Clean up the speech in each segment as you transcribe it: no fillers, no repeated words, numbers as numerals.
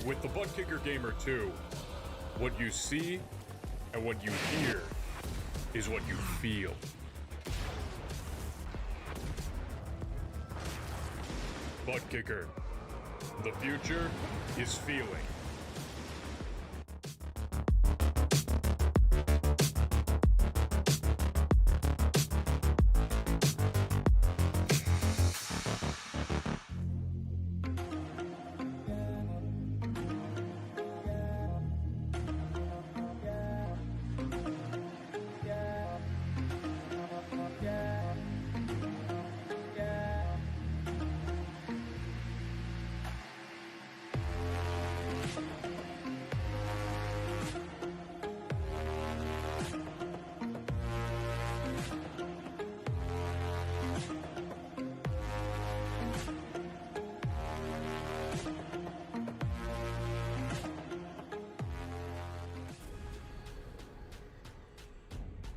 With the Butt Kicker Gamer 2, what you see and what you hear is what you feel. Butt Kicker. The future is feeling.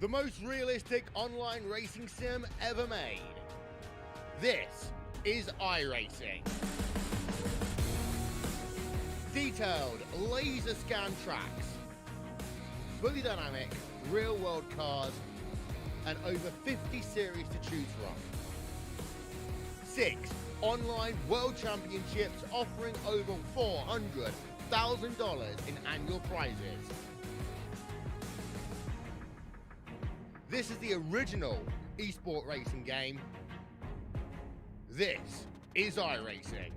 The most realistic online racing sim ever made. This is iRacing. Detailed laser scan tracks, fully dynamic real world cars, and over 50 series to choose from. 6 online world championships offering over $400,000 in annual prizes. This is the original esport racing game. This is iRacing.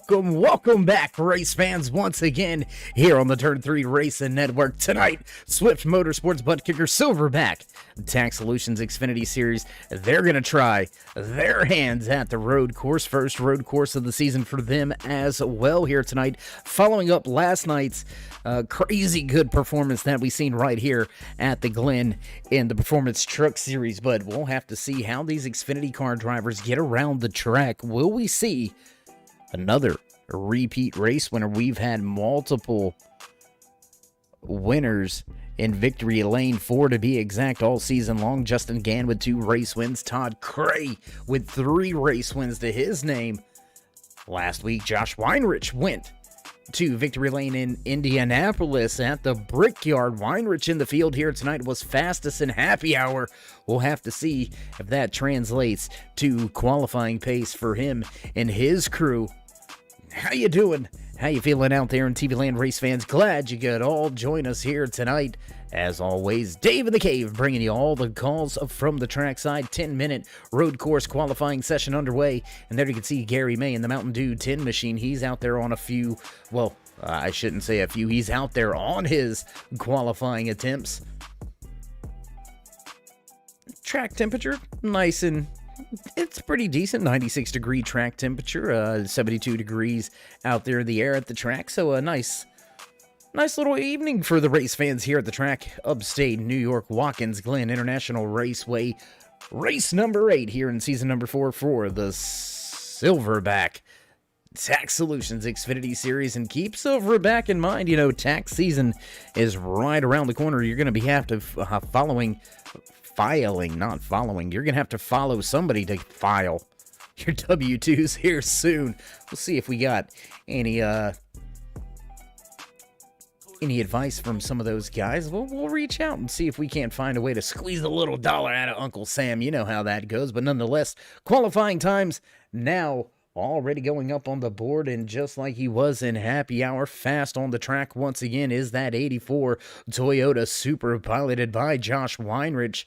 Welcome back, race fans, once again here on the Turn 3 Racing Network. Tonight, Swift Motorsports Butt Kicker Silverback Tax Solutions Xfinity Series. They're going to try their hands at the road course, first road course of the season for them as well here tonight, following up last night's crazy good performance that we've seen right here at the Glen in the Performance Truck Series. But we'll have to see how these Xfinity car drivers get around the track. Will we see another repeat race winner? We've had multiple winners in victory lane, 4 to be exact, all season long. Justin Gann with 2 race wins. Todd Cray with 3 race wins to his name. Last week, Josh Weinrich went to victory lane in Indianapolis at the Brickyard. Weinrich in the field here tonight was fastest in happy hour. We'll have to see if that translates to qualifying pace for him and his crew. How you doing? How you feeling out there in TV land, race fans? Glad you could all join us here tonight. As always, Dave in the Cave bringing you all the calls from the trackside. 10-minute road course qualifying session underway. And there you can see Gary May in the Mountain Dew tin machine. He's out there on a few, well, I shouldn't say a few. He's out there on his qualifying attempts. Track temperature, nice and it's pretty decent. 96-degree track temperature, 72 degrees out there in the air at the track. So a nice little evening for the race fans here at the track. Upstate New York, Watkins Glen International Raceway. Race number 8 here in season number 4 for the Silverback Tax Solutions Xfinity Series. And keep Silverback in mind, you know, tax season is right around the corner. You're going to be You're going to have to follow somebody to file your W-2s here soon. We'll see if we got any advice from some of those guys. We'll reach out and see if we can't find a way to squeeze a little dollar out of Uncle Sam. You know how that goes. But nonetheless, qualifying times now already going up on the board. And just like he was in happy hour, fast on the track once again is that 84 Toyota Supra piloted by Josh Weinrich.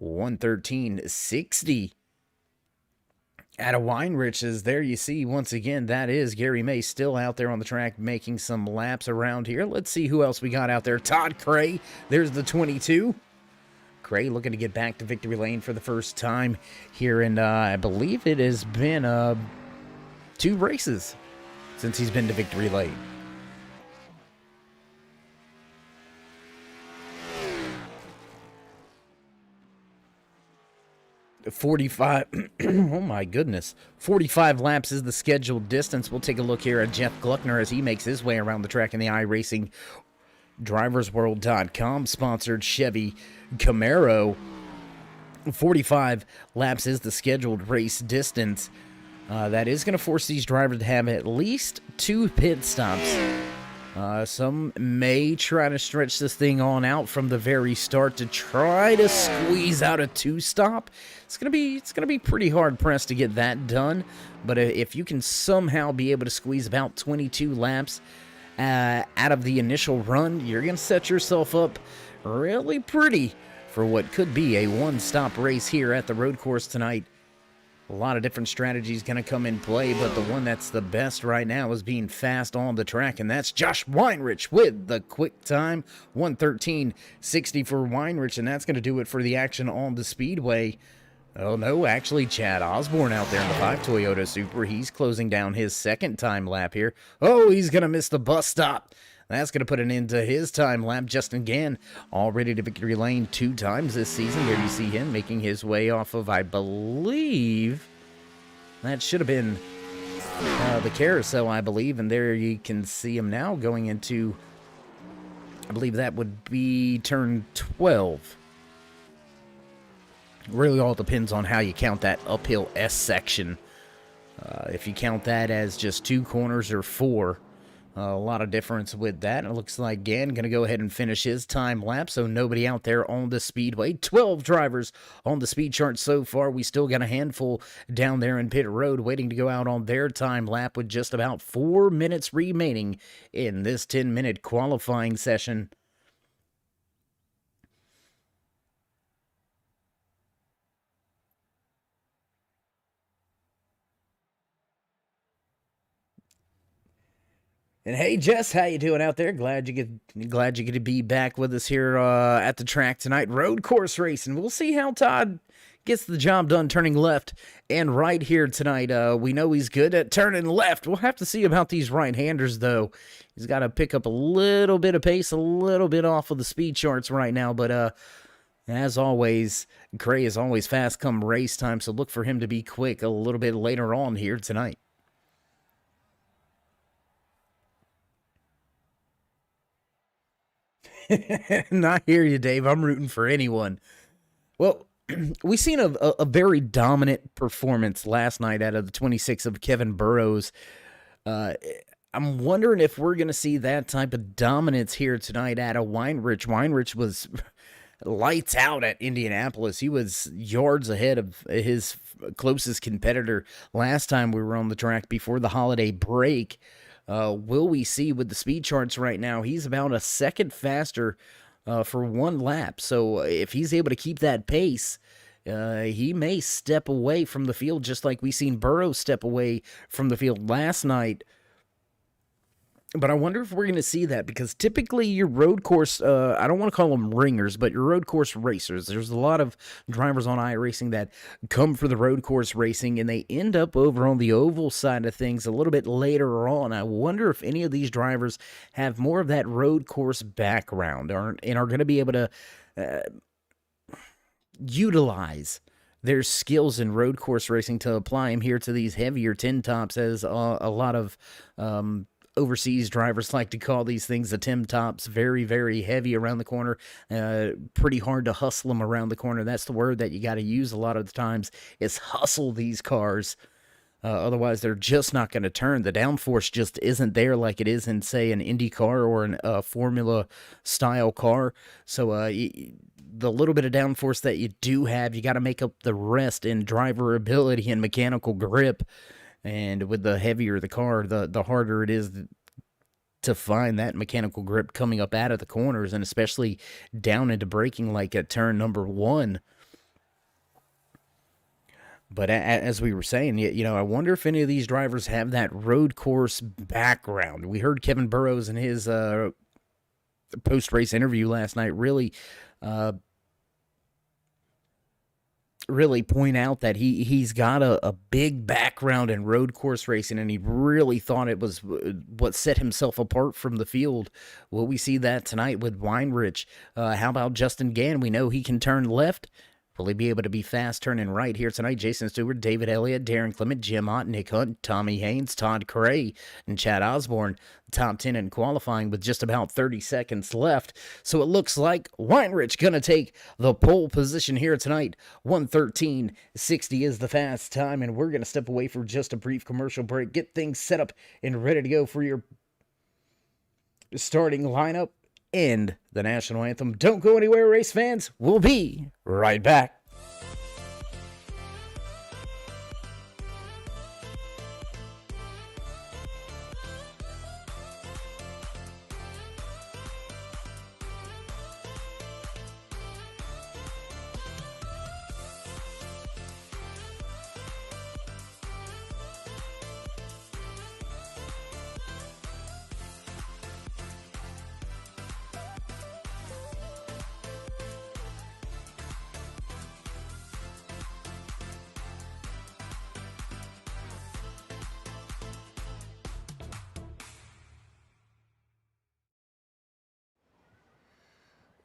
113.60 out of Weinrich's. There you see, once again, that is Gary May still out there on the track making some laps around here. Let's see who else we got out there. Todd Cray, there's the 22. Cray looking to get back to victory lane for the first time here, and I believe it has been 2 races since he's been to victory lane. 45, oh my goodness, 45 laps is the scheduled distance. We'll take a look here at Jeff Gluckner as he makes his way around the track in the iRacing DriversWorld.com sponsored Chevy Camaro. 45 laps is the scheduled race distance. That is going to force these drivers to have at least 2 pit stops. Some may try to stretch this thing on out from the very start to try to squeeze out a 2-stop. It's gonna be pretty hard pressed to get that done. But if you can somehow be able to squeeze about 22 laps out of the initial run, you're gonna set yourself up really pretty for what could be a 1-stop race here at the road course tonight. A lot of different strategies going to come in play, but the one that's the best right now is being fast on the track, and that's Josh Weinrich with the quick time. 113.60 for Weinrich, and that's going to do it for the action on the speedway. Oh, no, actually, Chad Osborne out there in the 5 Toyota Supra. He's closing down his second time lap here. Oh, he's going to miss the bus stop. That's going to put an end to his time lap. Justin Gann already to victory lane 2 times this season. There you see him making his way off of, I believe, that should have been the carousel, I believe. And there you can see him now going into, I believe that would be turn 12. Really all depends on how you count that uphill S section. If you count that as just 2 corners or 4, a lot of difference with that. It looks like Gann going to go ahead and finish his time lap, so nobody out there on the speedway. 12 drivers on the speed chart so far. We still got a handful down there in pit road waiting to go out on their time lap with just about 4 minutes remaining in this 10-minute qualifying session. And hey, Jess, how you doing out there? Glad you get to be back with us here at the track tonight. Road course racing. We'll see how Todd gets the job done turning left and right here tonight. We know he's good at turning left. We'll have to see about these right-handers, though. He's got to pick up a little bit of pace, a little bit off of the speed charts right now. But as always, Gray is always fast come race time, so look for him to be quick a little bit later on here tonight. Not hear you, Dave. I'm rooting for anyone. Well, we seen a very dominant performance last night out of the 26 of Kevin Burrows. I'm wondering if we're going to see that type of dominance here tonight out of Weinrich. Weinrich was lights out at Indianapolis. He was yards ahead of his closest competitor last time we were on the track before the holiday break. Will we see with the speed charts right now? He's about a second faster for one lap. So if he's able to keep that pace, he may step away from the field just like we seen Burrow step away from the field last night. But I wonder if we're going to see that, because typically your road course, I don't want to call them ringers, but your road course racers, there's a lot of drivers on iRacing that come for the road course racing, and they end up over on the oval side of things a little bit later on. I wonder if any of these drivers have more of that road course background and are going to be able to utilize their skills in road course racing to apply them here to these heavier tin tops, as a lot of overseas drivers like to call these things the Tim Tops. Very, very heavy around the corner. Pretty hard to hustle them around the corner. That's the word that you got to use a lot of the times, is hustle these cars. Otherwise, they're just not going to turn. The downforce just isn't there like it is in, say, an Indy car or a Formula-style car. So the little bit of downforce that you do have, you got to make up the rest in driver ability and mechanical grip. And with the heavier the car, the harder it is to find that mechanical grip coming up out of the corners, and especially down into braking like at turn number 1. But as we were saying, I wonder if any of these drivers have that road course background. We heard Kevin Burrows in his post-race interview last night really point out that he's got a big background in road course racing, and he really thought it was what set himself apart from the field. Will we see that tonight with Weinrich? How about Justin Gann? We know he can turn left. Will he be able to be fast turning right here tonight? Jason Stewart, David Elliott, Darren Clement, Jim Ott, Nick Hunt, Tommy Haynes, Todd Cray, and Chad Osborne. Top 10 in qualifying with just about 30 seconds left. So it looks like Weinrich going to take the pole position here tonight. 1:13.60 is the fast time, and we're going to step away for just a brief commercial break, get things set up and ready to go for your starting lineup and the national anthem. Don't go anywhere, race fans. We'll be right back.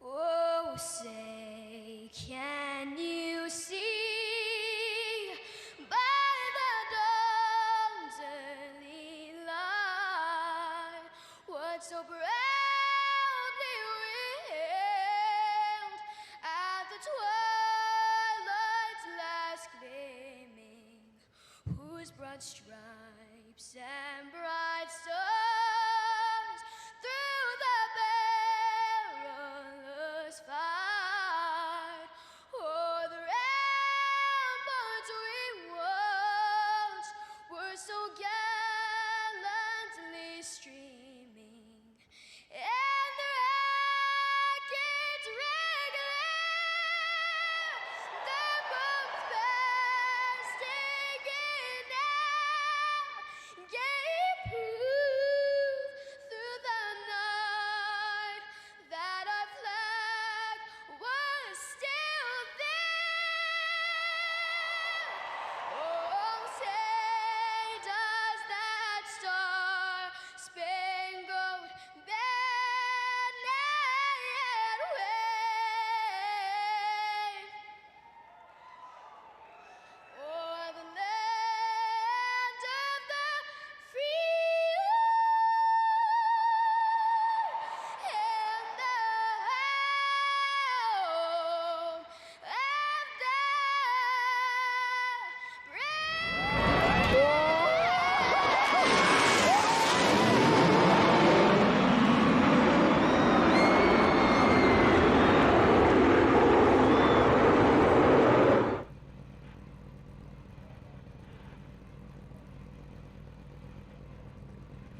Oh, say, can you see by the dawn's early light what so proudly wailed at the twilight's last gleaming, whose broad stripes and bright stars through the perilous fight o'er the ramparts we watched were so gallantly streaming, and the rackets regular, the bombs bursting in air, gave proof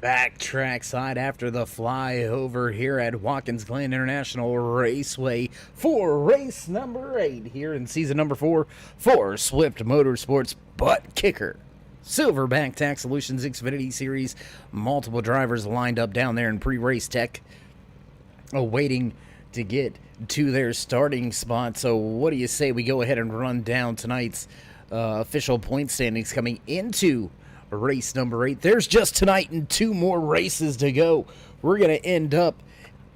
Back trackside after the flyover here at Watkins Glen International Raceway for race number 8 here in season number 4 for Swift Motorsports Butt Kicker. Silverback Tax Solutions Xfinity Series. Multiple drivers lined up down there in pre-race tech, awaiting to get to their starting spot. So what do you say we go ahead and run down tonight's official point standings coming into race number 8. There's just tonight and 2 more races to go. We're going to end up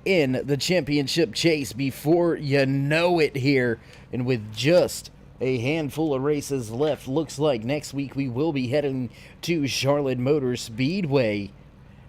in the championship chase before you know it here. And with just a handful of races left, looks like next week we will be heading to Charlotte Motor Speedway.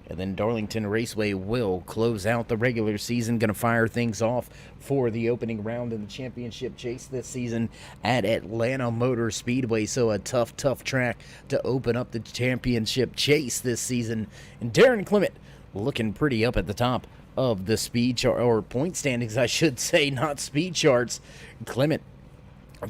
And then Darlington Raceway will close out the regular season. Going to fire things off for the opening round in the championship chase this season at Atlanta Motor Speedway. So a tough track to open up the championship chase this season. And Darren Clement looking pretty up at the top of the speed chart, or point standings, I should say, not speed charts. Clement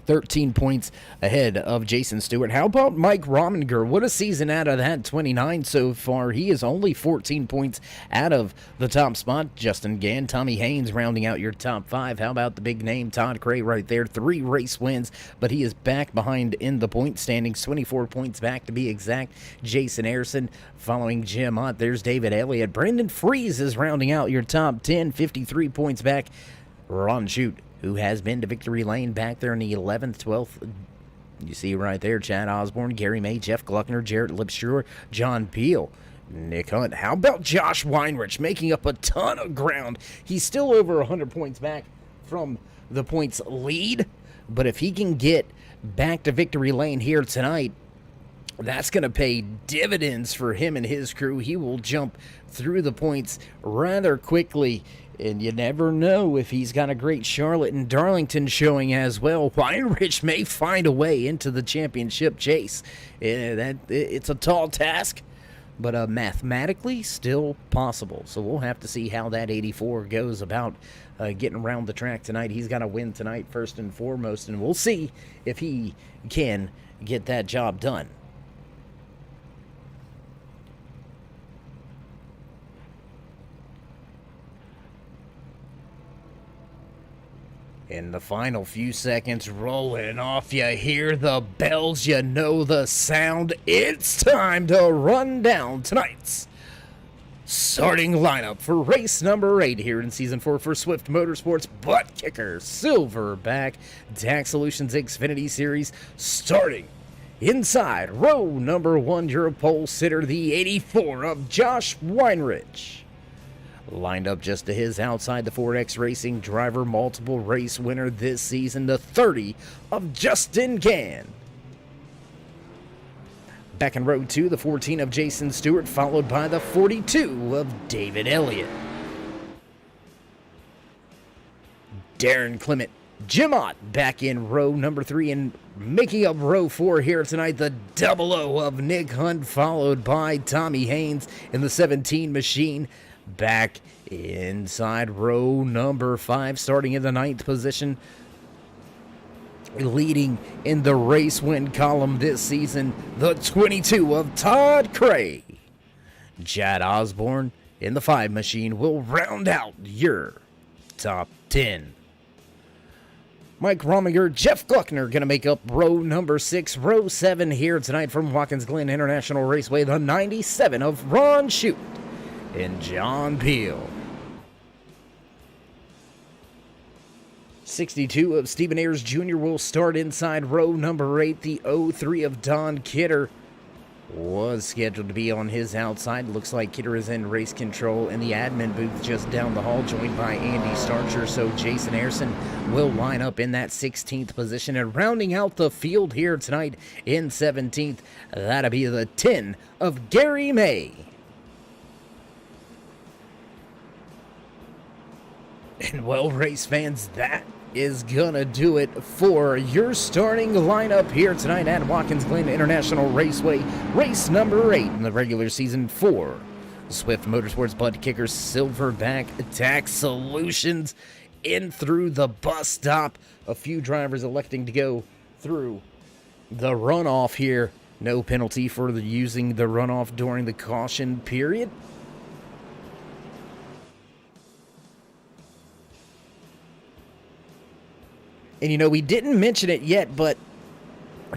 13 points ahead of Jason Stewart. How about Mike Rominger? What a season out of that, 29 so far. He is only 14 points out of the top spot. Justin Gann, Tommy Haynes rounding out your top 5. How about the big name Todd Cray right there? 3 race wins, but he is back behind in the point standings. 24 points back to be exact. Jason Ayerson following Jim Ott. There's David Elliott. Brendan Fries is rounding out your top 10. 53 points back. Ron Shute, who has been to victory lane back there in the 11th, 12th. You see right there, Chad Osborne, Gary May, Jeff Gluckner, Jarrett Lipschuer, John Peel, Nick Hunt. How about Josh Weinrich making up a ton of ground? He's still over 100 points back from the points lead, but if he can get back to victory lane here tonight, that's going to pay dividends for him and his crew. He will jump through the points rather quickly. And you never know if he's got a great Charlotte and Darlington showing as well. Weinrich may find a way into the championship chase. It's a tall task, but mathematically still possible. So we'll have to see how that 84 goes about getting around the track tonight. He's got to win tonight first and foremost, and we'll see if he can get that job done. In the final few seconds, rolling off, you hear the bells, you know the sound. It's time to run down tonight's starting lineup for race number 8 here in Season 4 for Swift Motorsports Butt Kicker Silverback Tax Solutions Xfinity Series. Starting inside row number 1, your pole sitter, the 84 of Josh Weinrich. Lined up just to his outside, the 4X Racing driver, multiple race winner this season, the 30 of Justin Gann. Back in row 2, the 14 of Jason Stewart, followed by the 42 of David Elliott. Darren Clement, Jim Ott back in row number 3, and making up row 4 here tonight, the 00 of Nick Hunt, followed by Tommy Haynes in the 17 machine. Back inside row number 5, starting in the 9th position, leading in the race win column this season, the 22 of Todd Cray. Chad Osborne in the 5 machine will round out your top 10. Mike Rominger, Jeff Gluckner going to make up row number 6. Row 7 here tonight from Watkins Glen International Raceway, the 97 of Ron Shute and John Peel. 62 of Stephen Ayers Jr. will start inside row number 8. The 03 of Don Kidder was scheduled to be on his outside. Looks like Kidder is in race control in the admin booth just down the hall, joined by Andy Starcher. So Jason Ayerson will line up in that 16th position. And rounding out the field here tonight in 17th, that'll be the 10 of Gary May. And well, race fans, that is gonna do it for your starting lineup here tonight at Watkins Glen International Raceway, race number 8 in the regular season for Swift Motorsports Butt Kicker Silverback Tax Solutions. In through the bus stop, a few drivers electing to go through the runoff here No penalty for using the runoff during the caution period. And you know, we didn't mention it yet, but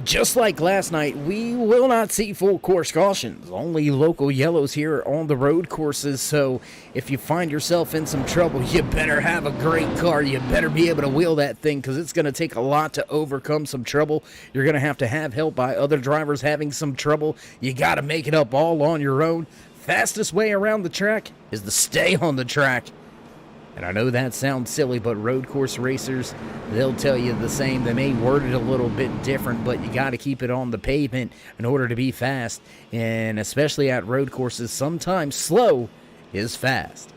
just like last night, we will not see full course cautions. Only local yellows here on the road courses. So if you find yourself in some trouble, you better have a great car. You better be able to wheel that thing, because it's going to take a lot to overcome some trouble. You're going to have help by other drivers having some trouble. You got to make it up all on your own. Fastest way around the track is to stay on the track. And I know that sounds silly, but road course racers, they'll tell you the same. They may word it a little bit different, but you got to keep it on the pavement in order to be fast. And especially at road courses, sometimes slow is fast.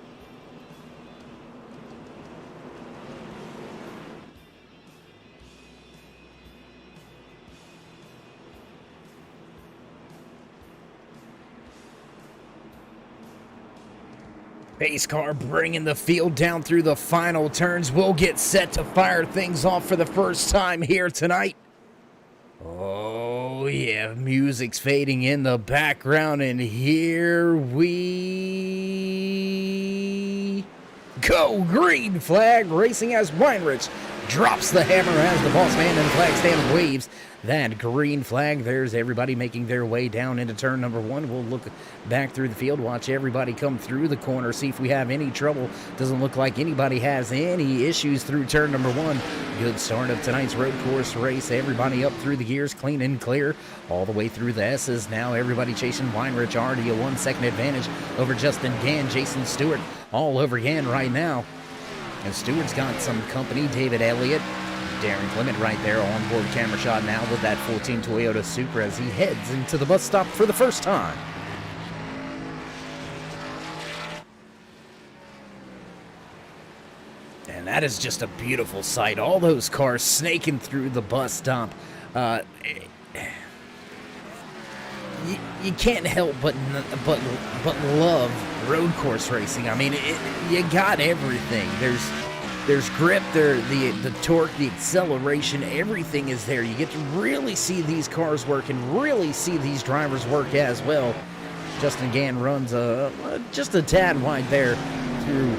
Pace car bringing the field down through the final turns. We'll get set to fire things off for the first time here tonight. Oh yeah, music's fading in the background, and here we go. Green flag racing as Weinrich drops the hammer as the boss man and the flag stand waves that green flag. There's everybody making their way down into turn number 1. We'll look back through the field, watch everybody come through the corner, see if we have any trouble. Doesn't look like anybody has any issues through turn number 1. Good start of tonight's road course race. Everybody up through the gears, clean and clear, all the way through the S's. Now everybody chasing Weinrich, already a 1-second advantage over Justin Gann. Jason Stewart all over Gann right now. And Stewart's got some company. David Elliott, Darren Clement right there on board camera shot now with that 14 Toyota Supra as he heads into the bus stop for the first time. And that is just a beautiful sight. All those cars snaking through the bus stop. You can't help but love road course racing. I mean, you got everything. There's grip, the torque, the acceleration, everything is there. You get to really see these cars work and really see these drivers work as well. Justin Gann runs just a tad wide there through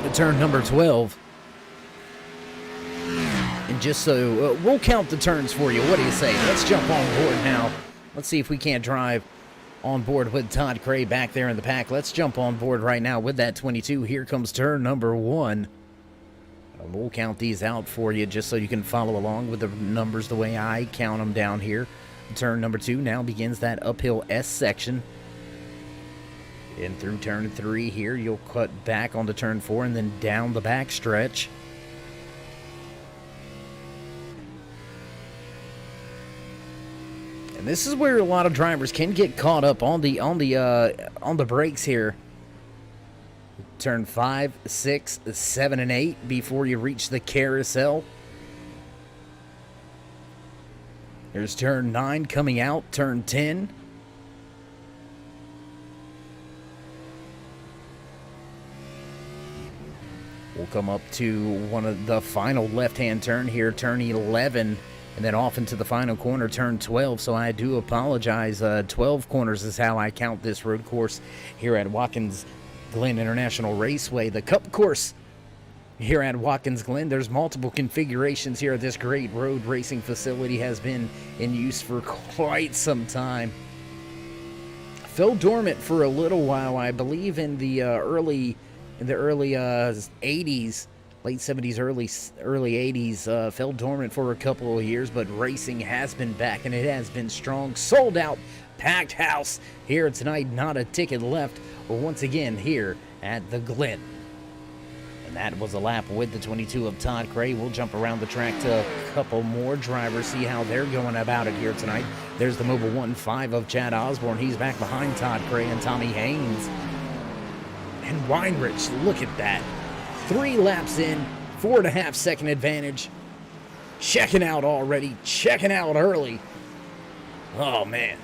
the turn number 12. And just so, we'll count the turns for you. What do you say? Let's jump on board now. Let's see if we can't drive on board with Todd Cray back there in the pack. Let's jump on board right now with that 22. Here comes turn number 1. We'll count these out for you just so you can follow along with the numbers the way I count them down here. Turn number 2 now begins that uphill S section. In through turn 3 here, you'll cut back onto turn 4 and then down the back stretch. And this is where a lot of drivers can get caught up on the brakes here. Turn 5, 6, 7, and 8 before you reach the carousel. There's turn 9 coming out, turn 10. We'll come up to one of the final left-hand turn here, turn 11. And then off into the final corner, turn 12. So I do apologize. 12 corners is how I count this road course here at Watkins Glen International Raceway. The Cup course here at Watkins Glen. There's multiple configurations here. This great road racing facility has been in use for quite some time. Fell dormant for a little while, I believe, in the early 80s. Late 70s, early 80s, fell dormant for a couple of years, but racing has been back, and it has been strong. Sold out, packed house here tonight, not a ticket left, once again here at the Glen. And that was a lap with the 22 of Todd Cray. We'll jump around the track to a couple more drivers, see how they're going about it here tonight. There's the Mobile 1-5 of Chad Osborne. He's back behind Todd Cray and Tommy Haynes. And Weinrich, look at that. 3 laps in, 4.5 second advantage. Checking out already, checking out early. Oh, man.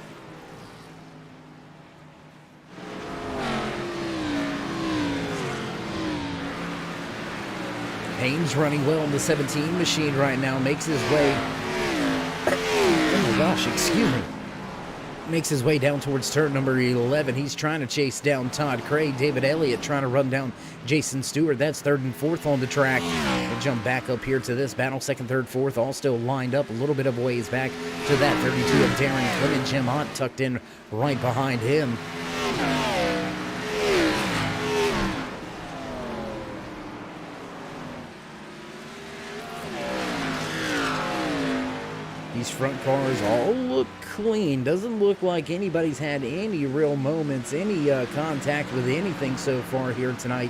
Haynes running well in the 17 machine right now, makes his way. Oh my gosh, gosh, excuse me. Makes his way down towards turn number 11. He's trying to chase down Todd Cray. David Elliott trying to run down Jason Stewart. That's third and fourth on the track. We'll jump back up here to this battle. Second, third, fourth, all still lined up. A little bit of ways back to that 32 of Darren Clement. Jim Ott tucked in right behind him. These front cars all look clean. Doesn't look like anybody's had any real moments, any contact with anything so far here tonight.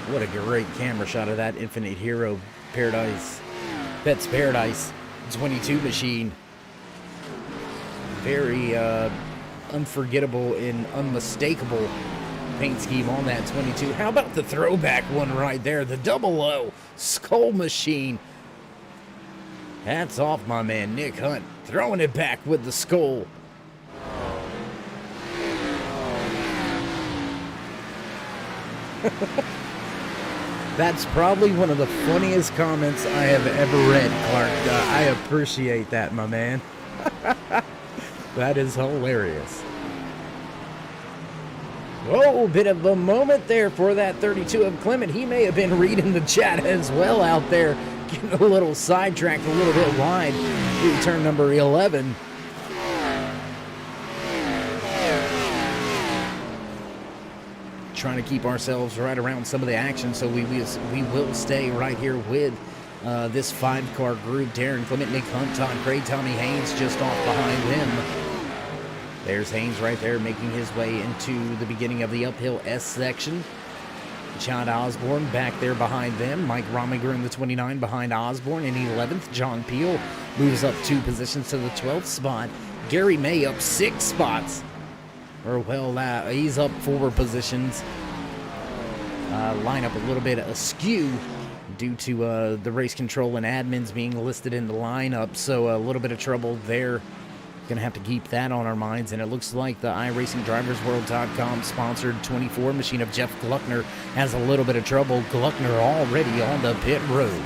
What a great camera shot of that Infinite Hero Paradise, Pets Paradise 22 machine. Very unforgettable and unmistakable paint scheme on that 22. How about the throwback one right there? The double O skull machine. Hats off, my man, Nick Hunt, throwing it back with the skull. That's probably one of the funniest comments I have ever read, Clark. I appreciate that, my man. That is hilarious. Whoa, bit of a moment there for that 32 of Clement. He may have been reading the chat as well out there. Getting a little sidetracked, a little bit wide through turn number 11. Trying to keep ourselves right around some of the action, so we will stay right here with this 5-car group. Darren Clement, Nick Hunt, Todd Cray, Tommy Haynes just off behind him. There's Haynes right there making his way into the beginning of the uphill S section. John Osborne back there behind them. Mike Rominger in the 29 behind Osborne. In 11th, John Peel moves up 2 positions to the 12th spot. Gary May up 6 spots. Or, well, he's up 4 positions. Line up a little bit askew due to the race control and admins being listed in the lineup. So a little bit of trouble there. Going to have to keep that on our minds, and it looks like the iRacingDriversWorld.com sponsored 24 machine of Jeff Gluckner has a little bit of trouble. Gluckner already on the pit road.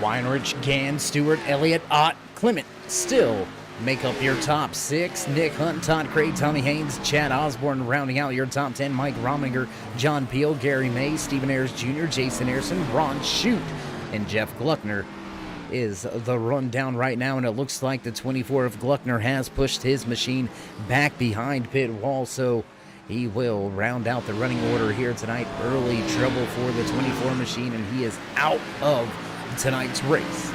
Weinrich, Gann, Stewart, Elliott, Ott, Clement still make up your top 6. Nick Hunt, Todd Cray, Tommy Haynes, Chad Osborne rounding out your top 10. Mike Rominger, John Peel, Gary May, Stephen Ayers Jr., Jason Ayerson, Ron Shute, and Jeff Gluckner is the rundown right now, and it looks like the 24 of Gluckner has pushed his machine back behind pit wall, so he will round out the running order here tonight. Early trouble for the 24 machine, and he is out of tonight's race.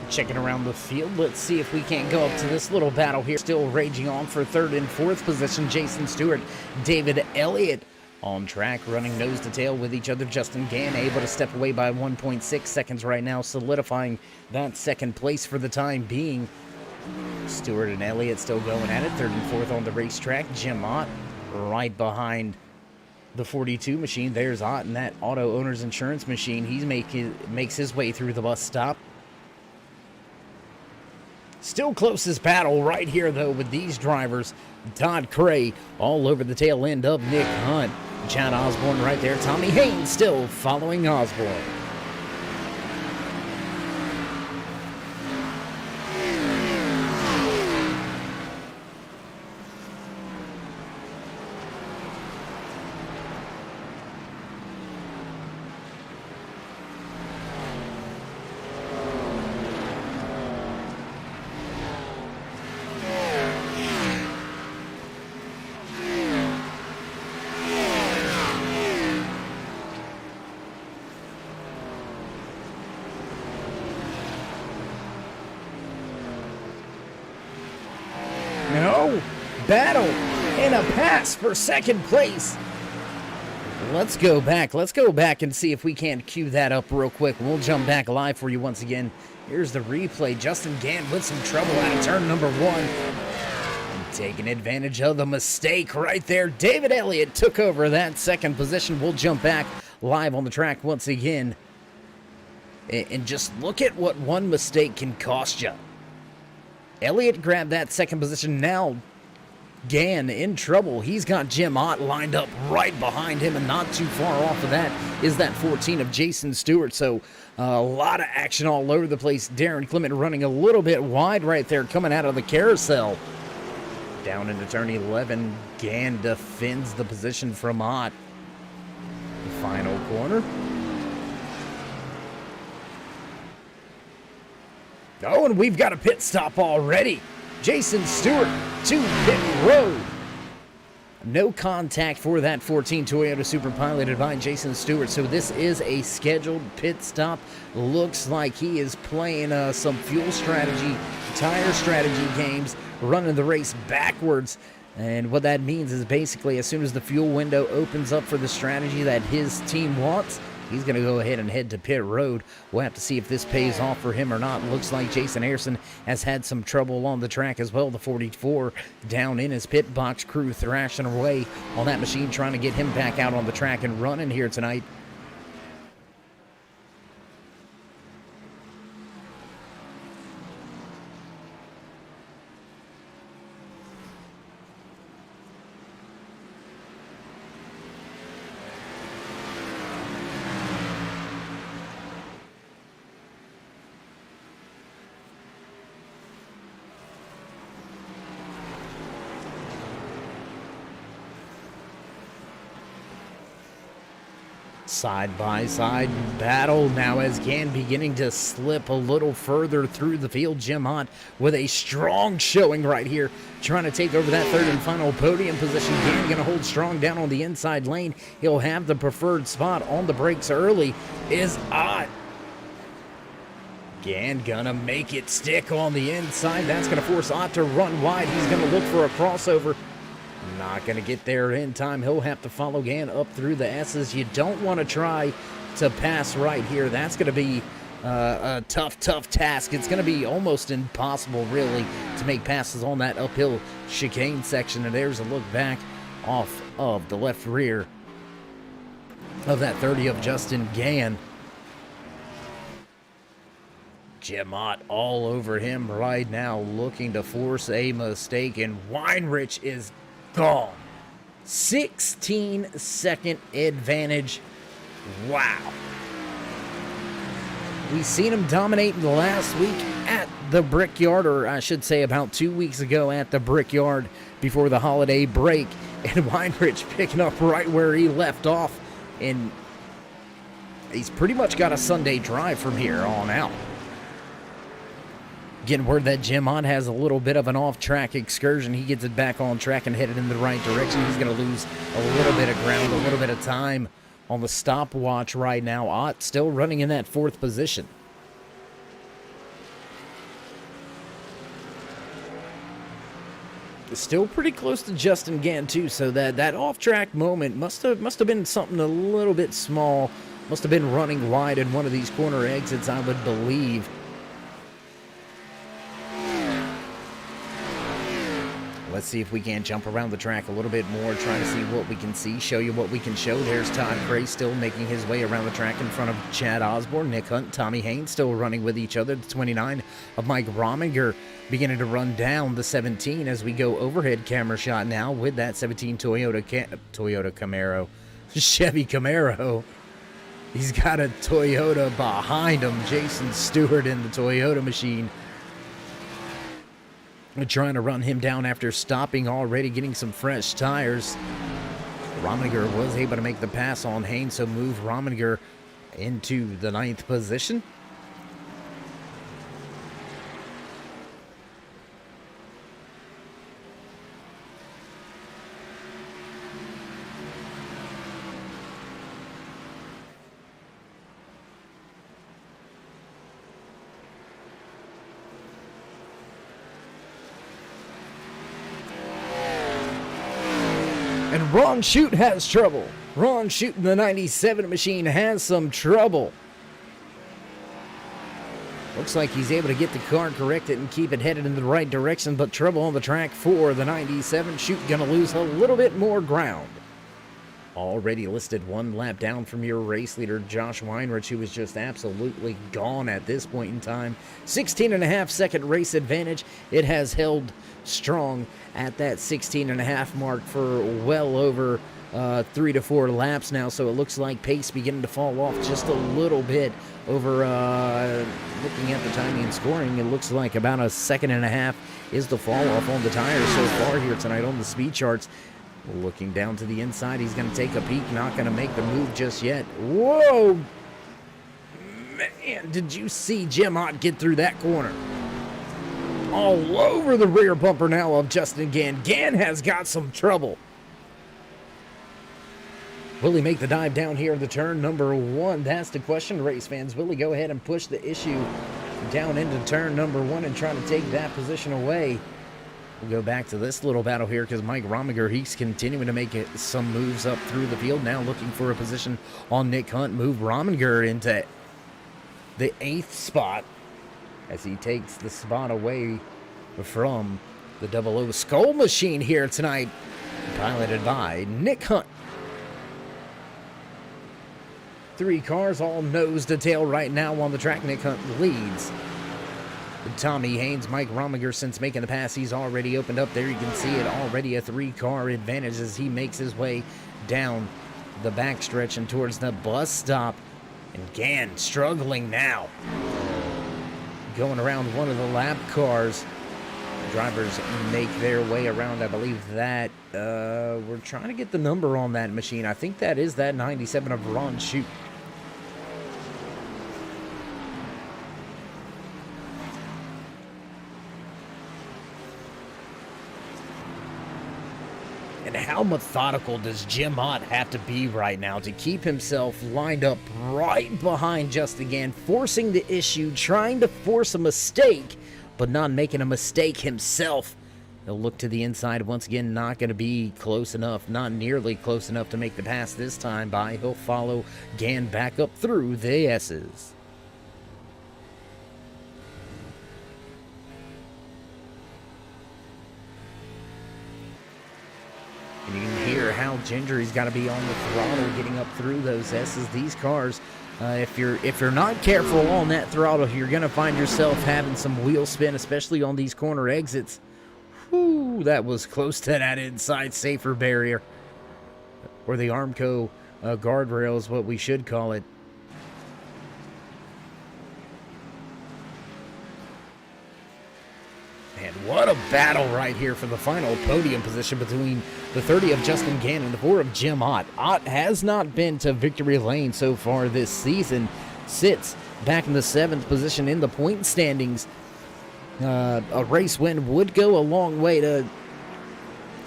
Checking around the field, let's see if we can't go up to this little battle here. Still raging on for 3rd and 4th position. Jason Stewart, David Elliott on track, running nose to tail with each other. Justin Gann able to step away by 1.6 seconds right now, solidifying that 2nd place for the time being. Stewart and Elliott still going at it. 3rd and 4th on the racetrack. Jim Ott right behind the 42 machine. There's Ott in that auto owner's insurance machine. He makes his way through the bus stop. Still closest battle right here, though, with these drivers. Todd Cray all over the tail end of Nick Hunt. Chad Osborne right there. Tommy Haynes still following Osborne. battle and a pass for second place. Let's go back and see if we can't cue that up real quick. We'll jump back live for you once again. Here's the replay. Justin Gann with some trouble out of turn number 1. Taking advantage of the mistake right there. David Elliott took over that second position. We'll jump back live on the track once again. And just look at what one mistake can cost you. Elliott grabbed that second position. Now Gann in trouble. He's got Jim Ott lined up right behind him, and not too far off of that is that 14 of Jason Stewart. So a lot of action all over the place. Darren Clement running a little bit wide right there, coming out of the carousel. Down into turn 11, Gann defends the position from Ott. Final corner. Oh, and we've got a pit stop already. Jason Stewart to pit road. No contact for that 14 Toyota Super piloted by Jason Stewart. So this is a scheduled pit stop. Looks like he is playing some fuel strategy, tire strategy games, running the race backwards. And what that means is basically as soon as the fuel window opens up for the strategy that his team wants, he's going to go ahead and head to pit road. We'll have to see if this pays off for him or not. Looks like Jason Harrison has had some trouble on the track as well. The 44 down in his pit box, crew thrashing away on that machine, trying to get him back out on the track and running here tonight. Side-by-side battle now as Gann beginning to slip a little further through the field. Jim Ott with a strong showing right here, trying to take over that third and final podium position. Gann going to hold strong down on the inside lane. He'll have the preferred spot. On the brakes early is Ott. Gann gonna make it stick on the inside. That's gonna force Ott to run wide. He's gonna look for a crossover. Not going to get there in time. He'll have to follow Gann up through the S's. You don't want to try to pass right here. That's going to be a tough task. It's going to be almost impossible, really, to make passes on that uphill chicane section. And there's a look back off of the left rear of that 30 of Justin Gann. Jim Ott all over him right now, looking to force a mistake, and Weinrich is gone. 16-second advantage. Wow. We've seen him dominate the last week at the Brickyard, or I should say about 2 weeks ago at the Brickyard before the holiday break. And Weinrich picking up right where he left off. And he's pretty much got a Sunday drive from here on out. Getting word that Jim Ott has a little bit of an off-track excursion. He gets it back on track and headed in the right direction. He's going to lose a little bit of ground, a little bit of time on the stopwatch right now. Ott still running in that fourth position. Still pretty close to Justin Gann, too, so that off-track moment must have been something a little bit small. Must have been running wide in one of these corner exits, I would believe. Let's see if we can jump around the track a little bit more, trying to see what we can see, show you what we can show. There's Todd Gray still making his way around the track in front of Chad Osborne. Nick Hunt, Tommy Haynes still running with each other. The 29 of Mike Rominger beginning to run down the 17 as we go overhead camera shot now with that 17 Toyota Camaro. Chevy Camaro. He's got a Toyota behind him. Jason Stewart in the Toyota machine. Trying to run him down after stopping already, getting some fresh tires. Rominger was able to make the pass on Haynes, so move Rominger into the 9th position. And Ron Shoot has trouble. Ron Shoot in the 97 machine has some trouble. Looks like he's able to get the car corrected and keep it headed in the right direction, but trouble on the track for the 97. Shoot gonna lose a little bit more ground. Already listed 1 lap down from your race leader, Josh Weinrich, who was just absolutely gone at this point in time. 16.5 second race advantage. It has held strong at that 16.5 mark for well over 3 to 4 laps now, so it looks like pace beginning to fall off just a little bit over, looking at the timing and scoring, it looks like about a 1.5 seconds is the fall off on the tires so far here tonight on the speed charts. Looking down to the inside, he's going to take a peek, not going to make the move just yet. Whoa! Man, did you see Jim Ott get through that corner? All over the rear bumper now of Justin Gann. Gann has got some trouble. Will he make the dive down here in the turn number 1? That's the question, race fans. Will he go ahead and push the issue down into turn number 1 and try to take that position away? We'll go back to this little battle here because Mike Rominger, he's continuing to make some moves up through the field now, looking for a position on Nick Hunt. Move Rominger into the 8th spot as he takes the spot away from the 00 Skull Machine here tonight, piloted by Nick Hunt. 3 cars all nose to tail right now on the track. Nick Hunt leads. Tommy Haynes, Mike Rominger, since making the pass, he's already opened up there. You can see it already, a 3-car advantage as he makes his way down the backstretch and towards the bus stop. And Gann struggling now. Going around one of the lap cars. Drivers make their way around. I believe that we're trying to get the number on that machine. I think that is that 97 of Ron Shoot. And how methodical does Jim Ott have to be right now to keep himself lined up right behind Justin Gann, forcing the issue, trying to force a mistake, but not making a mistake himself. He'll look to the inside once again, not going to be close enough, not nearly close enough to make the pass this time by. He'll follow Gann back up through the S's. And you can hear how ginger he's got to be on the throttle getting up through those S's. These cars, if you're not careful on that throttle, you're going to find yourself having some wheel spin, especially on these corner exits. Whew, that was close to that inside safer barrier. Or the Armco guardrail is what we should call it. Man, what a battle right here for the final podium position between the 30 of Justin Gann and the 4 of Jim Ott. Ott has not been to victory lane so far this season. Sits back in the 7th position in the point standings. A race win would go a long way to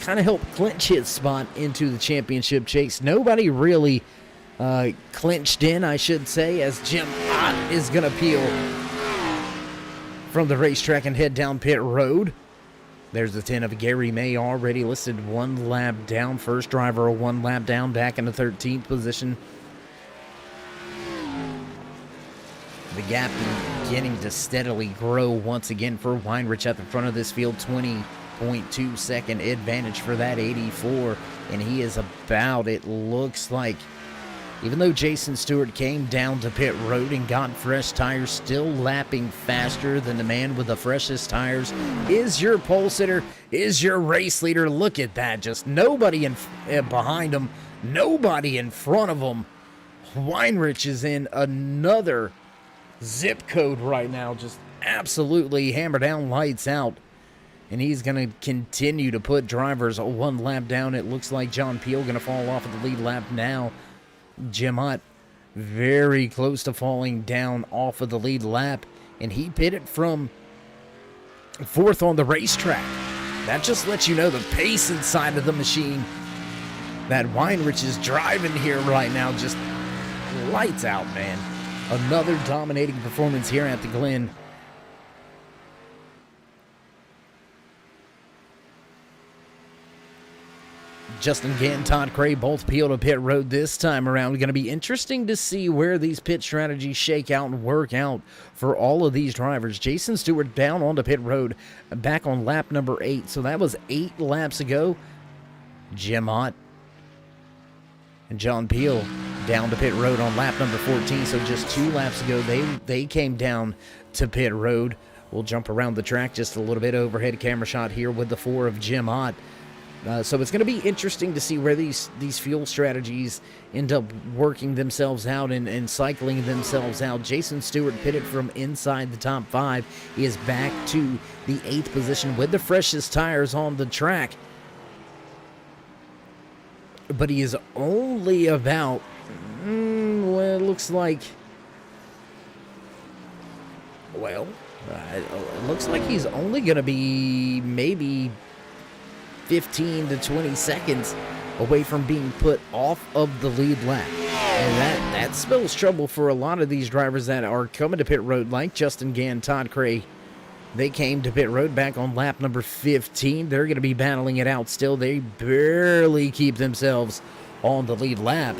kind of help clinch his spot into the championship chase. Nobody really clinched in, I should say, as Jim Ott is going to peel from the racetrack and head down pit road. There's the 10 of Gary May, already listed 1 lap down. First driver 1 lap down, back in the 13th position. The gap beginning to steadily grow once again for Weinrich at the front of this field. 20.2 second advantage for that 84. And he is about, it looks like, even though Jason Stewart came down to pit road and got fresh tires, still lapping faster than the man with the freshest tires, is your pole sitter, is your race leader. Look at that. Just nobody behind him, nobody in front of him. Weinrich is in another zip code right now, just absolutely hammer down, lights out. And he's going to continue to put drivers 1 lap down. It looks like John Peel going to fall off of the lead lap now. Jim Ott very close to falling down off of the lead lap, and he pitted from 4th on the racetrack. That just lets you know the pace inside of the machine that Weinrich is driving here right now. Just lights out, man. Another dominating performance here at the Glen. Justin Gann, Todd Cray, both peel to pit road this time around. Going to be interesting to see where these pit strategies shake out and work out for all of these drivers. Jason Stewart down onto pit road, back on lap number 8. So that was 8 laps ago. Jim Ott and John Peel down to pit road on lap number 14. So just 2 laps ago, they came down to pit road. We'll jump around the track just a little bit. Overhead camera shot here with the 4 of Jim Ott. So it's going to be interesting to see where these fuel strategies end up working themselves out and cycling themselves out. Jason Stewart pitted from inside the top 5. He is back to the 8th position with the freshest tires on the track. But he is only about, well, it looks like, well, it looks like he's only going to be maybe 15 to 20 seconds away from being put off of the lead lap. And that spells trouble for a lot of these drivers that are coming to pit road, like Justin Gann, Todd Cray. They came to pit road back on lap number 15. They're going to be battling it out still. They barely keep themselves on the lead lap.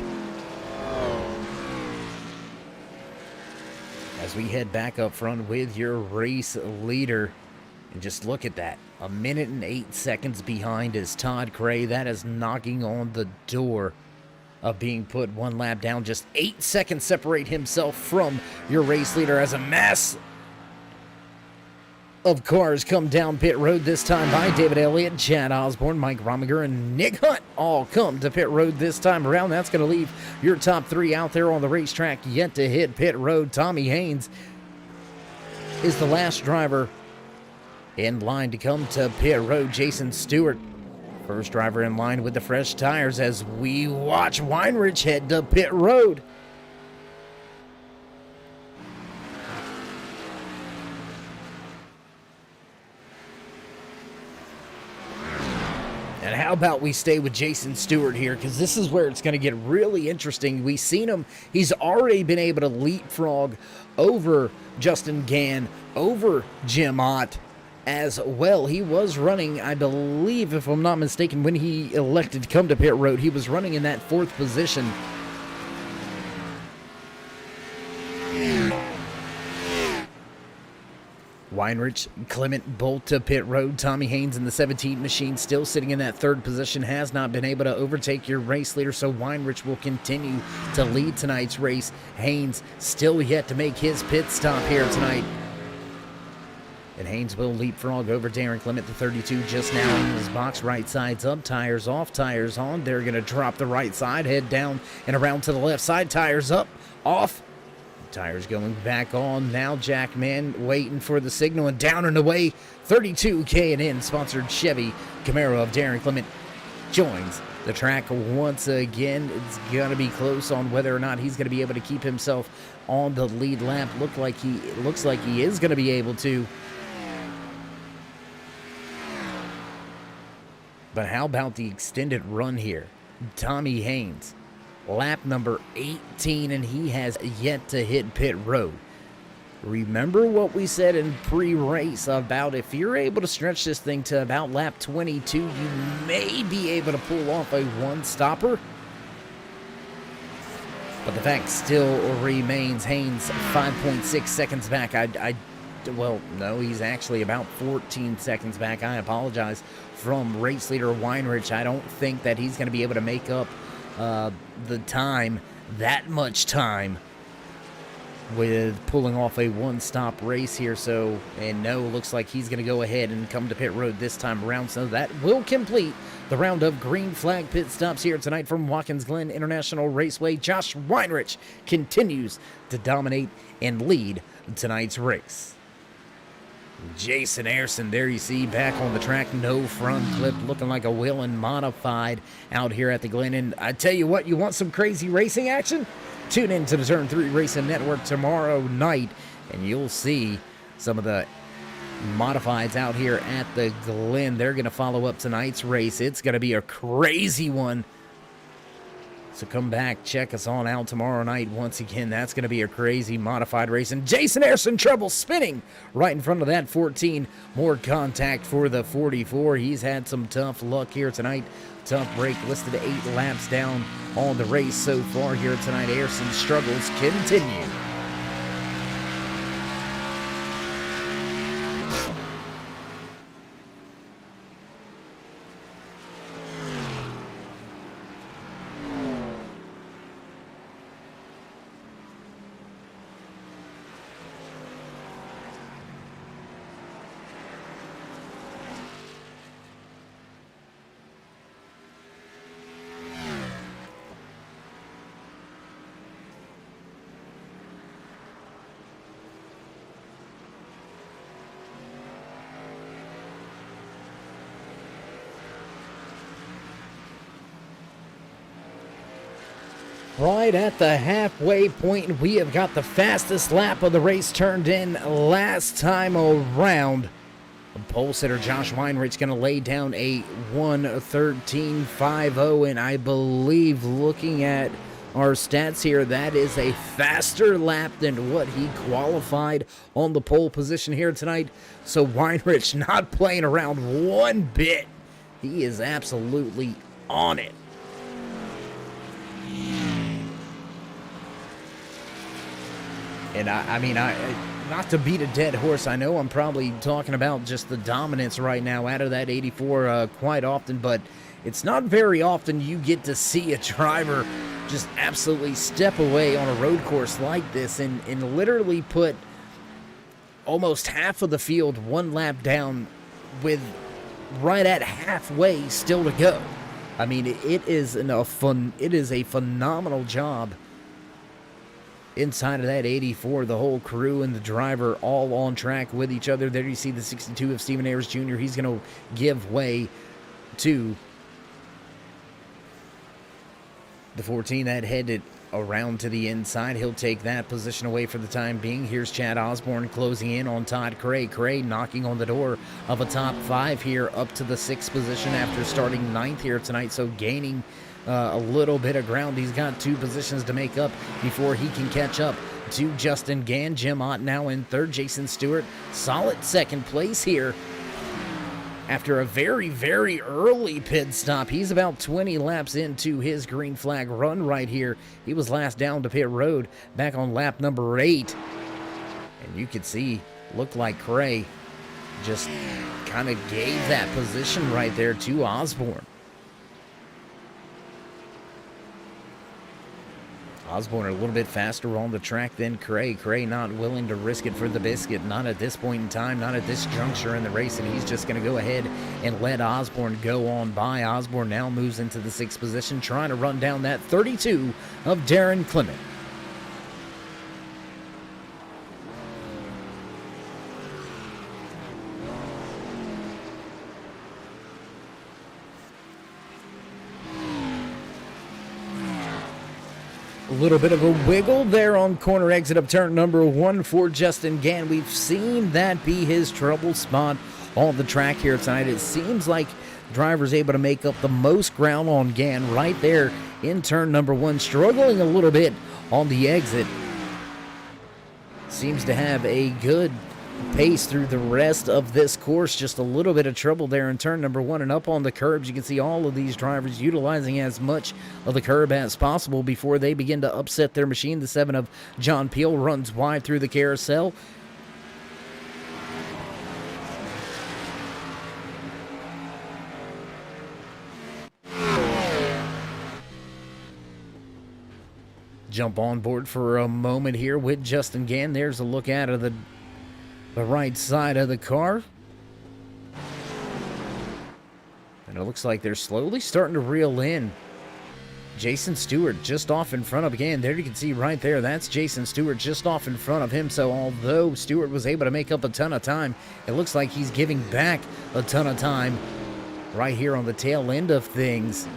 As we head back up front with your race leader. And just look at that. 1 minute and 8 seconds behind is Todd Cray. That is knocking on the door of being put 1 lap down. Just 8 seconds separate himself from your race leader as a mass of cars come down pit road this time by David Elliott, Chad Osborne, Mike Rominger, and Nick Hunt all come to pit road this time around. That's going to leave your top 3 out there on the racetrack yet to hit pit road. Tommy Haynes is the last driver in line to come to pit road. Jason Stewart, first driver in line with the fresh tires as we watch Weinrich head to pit road. And how about we stay with Jason Stewart here, because this is where it's going to get really interesting. We've seen him. He's already been able to leapfrog over Justin Gann, over Jim Ott as well. He was running, I believe, if I'm not mistaken, when he elected to come to pit road, he was running in that 4th position. Weinrich, Clement, both to pit road. Tommy Haynes in the 17 machine still sitting in that 3rd position, has not been able to overtake your race leader, so Weinrich will continue to lead tonight's race. Haynes still yet to make his pit stop here tonight. And Haynes will leapfrog over Darren Clement, the 32, just now in his box. Right side's up, tires off, tires on. They're going to drop the right side, head down and around to the left side. Tires up, off. Tires going back on. Now Jack Mann waiting for the signal and down and away. 32 K&N sponsored Chevy Camaro of Darren Clement joins the track once again. It's going to be close on whether or not he's going to be able to keep himself on the lead lap. Looks like he is going to be able to. But how about the extended run here? Tommy Haynes, lap number 18, and he has yet to hit pit road. Remember what we said in pre-race about if you're able to stretch this thing to about lap 22, you may be able to pull off a one-stopper. But the fact still remains, Haynes 5.6 seconds back. Well, no, he's actually about 14 seconds back. I apologize. From race leader Weinrich, I don't think that he's going to be able to make up the time, that much time, with pulling off a one-stop race here. So, and no, looks like he's going to go ahead and come to pit road this time around. So that will complete the round of green flag pit stops here tonight from Watkins Glen International Raceway. Josh Weinrich continues to dominate and lead tonight's race. Jason Ayerson, there you see, back on the track, no front flip, looking like a Whelen modified out here at the Glen. And I tell you what, you want some crazy racing action? Tune in to the Turn 3 Racing Network tomorrow night, and you'll see some of the modifieds out here at the Glen. They're going to follow up tonight's race. It's going to be a crazy one. So come back, check us on out tomorrow night. Once again, that's going to be a crazy modified race. And Jason Harrison trouble spinning right in front of that 14. More contact for the 44. He's had some tough luck here tonight. Tough break, listed 8 laps down on the race so far here tonight. Harrison's struggles continue. Right at the halfway point, we have got the fastest lap of the race turned in last time around. Pole sitter Josh Weinrich's going to lay down a 1:13.50, and I believe, looking at our stats here, that is a faster lap than what he qualified on the pole position here tonight. So Weinrich not playing around one bit. He is absolutely on it. And I mean, not to beat a dead horse, I know I'm probably talking about just the dominance right now out of that 84 quite often, but it's not very often you get to see a driver just absolutely step away on a road course like this and literally put almost half of the field one lap down with right at halfway still to go. I mean, it is a phenomenal job inside of that 84, the whole crew and the driver all on track with each other. There you see the 62 of Stephen Ayers Jr. He's going to give way to the 14 that headed around to the inside. He'll take that position away for the time being. Here's Chad Osborne closing in on Todd Cray. Cray knocking on the door of a top 5 here up to the 6th position after starting 9th here tonight, so gaining a little bit of ground. He's got 2 positions to make up before he can catch up to Justin Gann. Jim Ott now in 3rd. Jason Stewart, solid 2nd place here after a very, very early pit stop. He's about 20 laps into his green flag run right here. He was last down to pit road back on lap number 8. And you could see, looked like Cray just kind of gave that position right there to Osborne. Osborne a little bit faster on the track than Cray. Cray not willing to risk it for the biscuit. Not at this point in time, not at this juncture in the race, and he's just going to go ahead and let Osborne go on by. Osborne now moves into the 6th position, trying to run down that 32 of Darren Clement. A little bit of a wiggle there on corner exit of turn number 1 for Justin Gann. We've seen that be his trouble spot on the track here tonight. It seems like driver's able to make up the most ground on Gann right there in turn number 1. Struggling a little bit on the exit. Seems to have a good pace through the rest of this course. Just a little bit of trouble there in turn number 1, and up on the curbs you can see all of these drivers utilizing as much of the curb as possible before they begin to upset their machine. The 7 of John Peel runs wide through the carousel. Jump on board for a moment here with Justin Gann. There's a look out of the right side of the car. And it looks like they're slowly starting to reel in. Jason Stewart just off in front of Gann. There you can see right there, that's Jason Stewart just off in front of him. So although Stewart was able to make up a ton of time, it looks like he's giving back a ton of time right here on the tail end of things.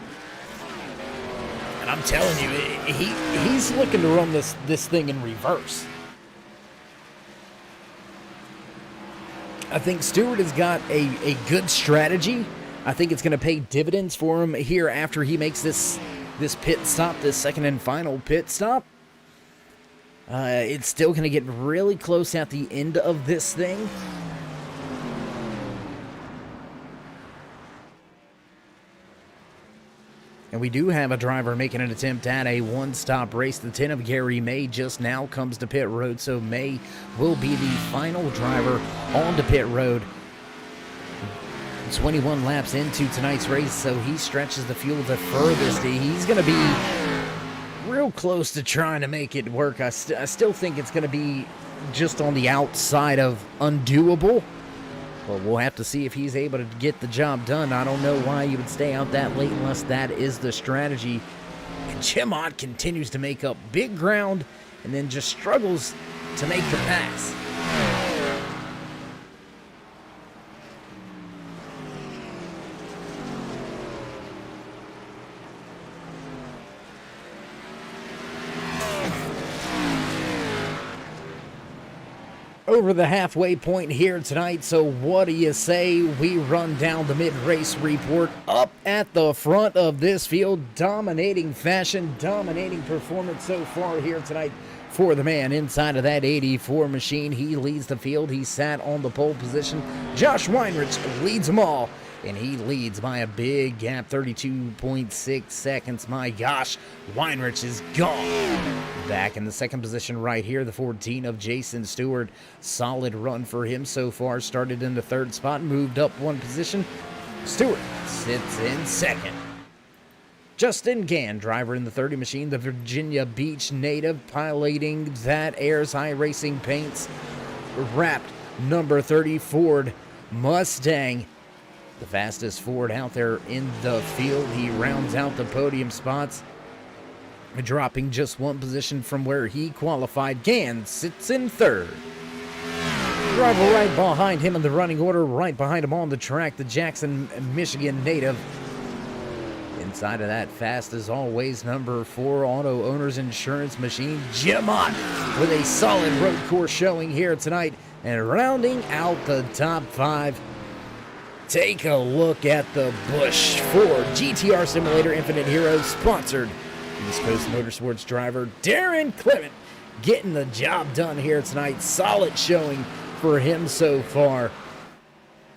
And I'm telling you, he's looking to run this thing in reverse. I think Stewart has got a good strategy. I think it's going to pay dividends for him here after he makes this this pit stop, this second and final pit stop. It's still going to get really close at the end of this thing. And we do have a driver making an attempt at a one-stop race. The 10 of Gary May just now comes to pit road, so May will be the final driver onto pit road. 21 laps into tonight's race, so he stretches the field the furthest. He's going to be real close to trying to make it work. I still think it's going to be just on the outside of undoable. But we'll have to see if he's able to get the job done. I don't know why you would stay out that late unless that is the strategy. And Jim Ott continues to make up big ground and then just struggles to make the pass. Over the halfway point here tonight, so what do you say we run down the mid-race report? Up at the front of this field, dominating fashion, dominating performance so far here tonight for the man inside of that 84 machine. He leads the field. He sat on the pole position. Josh Weinrich leads them all, and he leads by a big gap, 32.6 seconds. My gosh, Weinrich is gone. Back in the second position right here, the 14 of Jason Stewart. Solid run for him so far. Started in the third spot, moved up one position. Stewart sits in second. Justin Gann, driver in the 30 machine, the Virginia Beach native, piloting that Ayers High Racing Paints wrapped number 30 Ford Mustang. The fastest Ford out there in the field. He rounds out the podium spots, dropping just one position from where he qualified. Gann sits in third. Driver right behind him in the running order, right behind him on the track, the Jackson, Michigan native. Inside of that, fast as always, number 4 Auto Owners Insurance Machine, Jim Ott, with a solid road course showing here tonight. And rounding out the top 5, take a look at the Busch Ford GTR Simulator Infinite Heroes, sponsored East Coast Motorsports driver Darren Clement, getting the job done here tonight. Solid showing for him so far.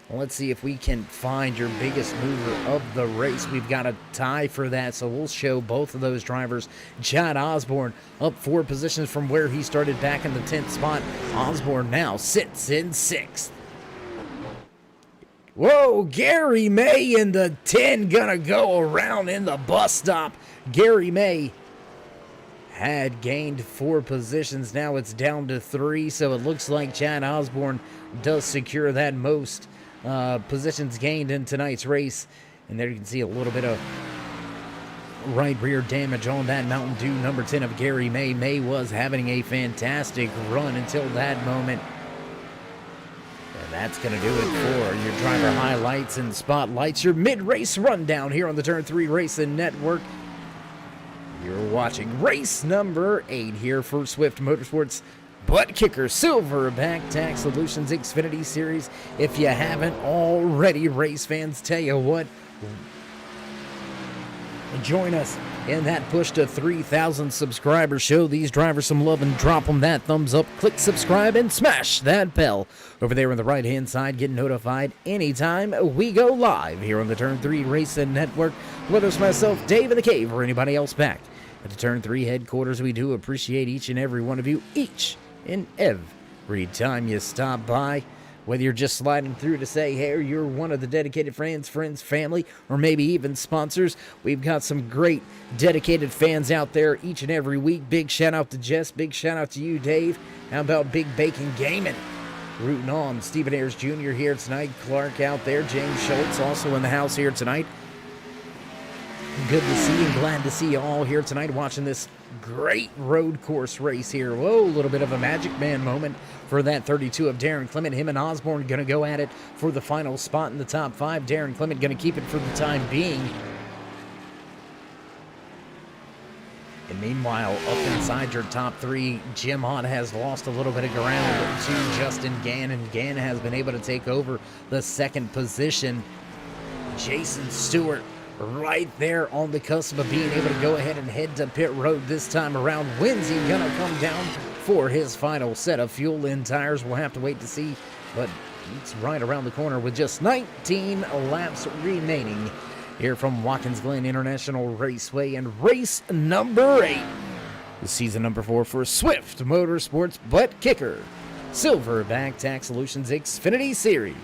Let's see if we can find your biggest mover of the race. We've got a tie for that, so we'll show both of those drivers. Chad Osborne up 4 positions from where he started back in the 10th spot. Osborne now sits in 6th. Whoa, Gary May in the 10, gonna go around in the bus stop. Gary May had gained 4 positions. Now it's down to 3, so it looks like Chad Osborne does secure that most positions gained in tonight's race. And there you can see a little bit of right rear damage on that Mountain Dew number 10 of Gary May. May was having a fantastic run until that moment. And that's going to do it for your driver highlights and spotlights, your mid-race rundown here on the Turn 3 Racing Network. You're watching race number 8 here for Swift Motorsports Butt Kicker Silverback Tax Solutions Xfinity Series. If you haven't already, race fans, tell you what, join us in that push to 3,000 subscribers. Show these drivers some love and drop them that thumbs up. Click subscribe and smash that bell over there on the right-hand side. Get notified anytime we go live here on the Turn 3 Racing Network. Whether it's myself, Dave in the Cave, or anybody else back at the Turn 3 headquarters, we do appreciate each and every one of you, each and every time you stop by. Whether you're just sliding through to say, hey, you're one of the dedicated friends, family, or maybe even sponsors. We've got some great dedicated fans out there each and every week. Big shout out to Jess. Big shout out to you, Dave. How about Big Bacon Gaming? Rooting on Stephen Ayers Jr. here tonight. Clark out there. James Schultz also in the house here tonight. Good to see you and glad to see you all here tonight watching this great road course race here. Whoa, a little bit of a Magic Man moment for that 32 of Darren Clement. Him and Osborne going to go at it for the final spot in the top 5. Darren Clement going to keep it for the time being. And meanwhile, up inside your top 3, Jim Ott has lost a little bit of ground to Justin Gann, and Gann has been able to take over the second position. Jason Stewart right there on the cusp of being able to go ahead and head to pit road this time around. When's he gonna come down for his final set of fuel and tires? We'll have to wait to see, but it's right around the corner with just 19 laps remaining here from Watkins Glen International Raceway and race number 8. The season number 4 for Swift Motorsports Butt Kicker Silverback Tax Solutions Xfinity Series.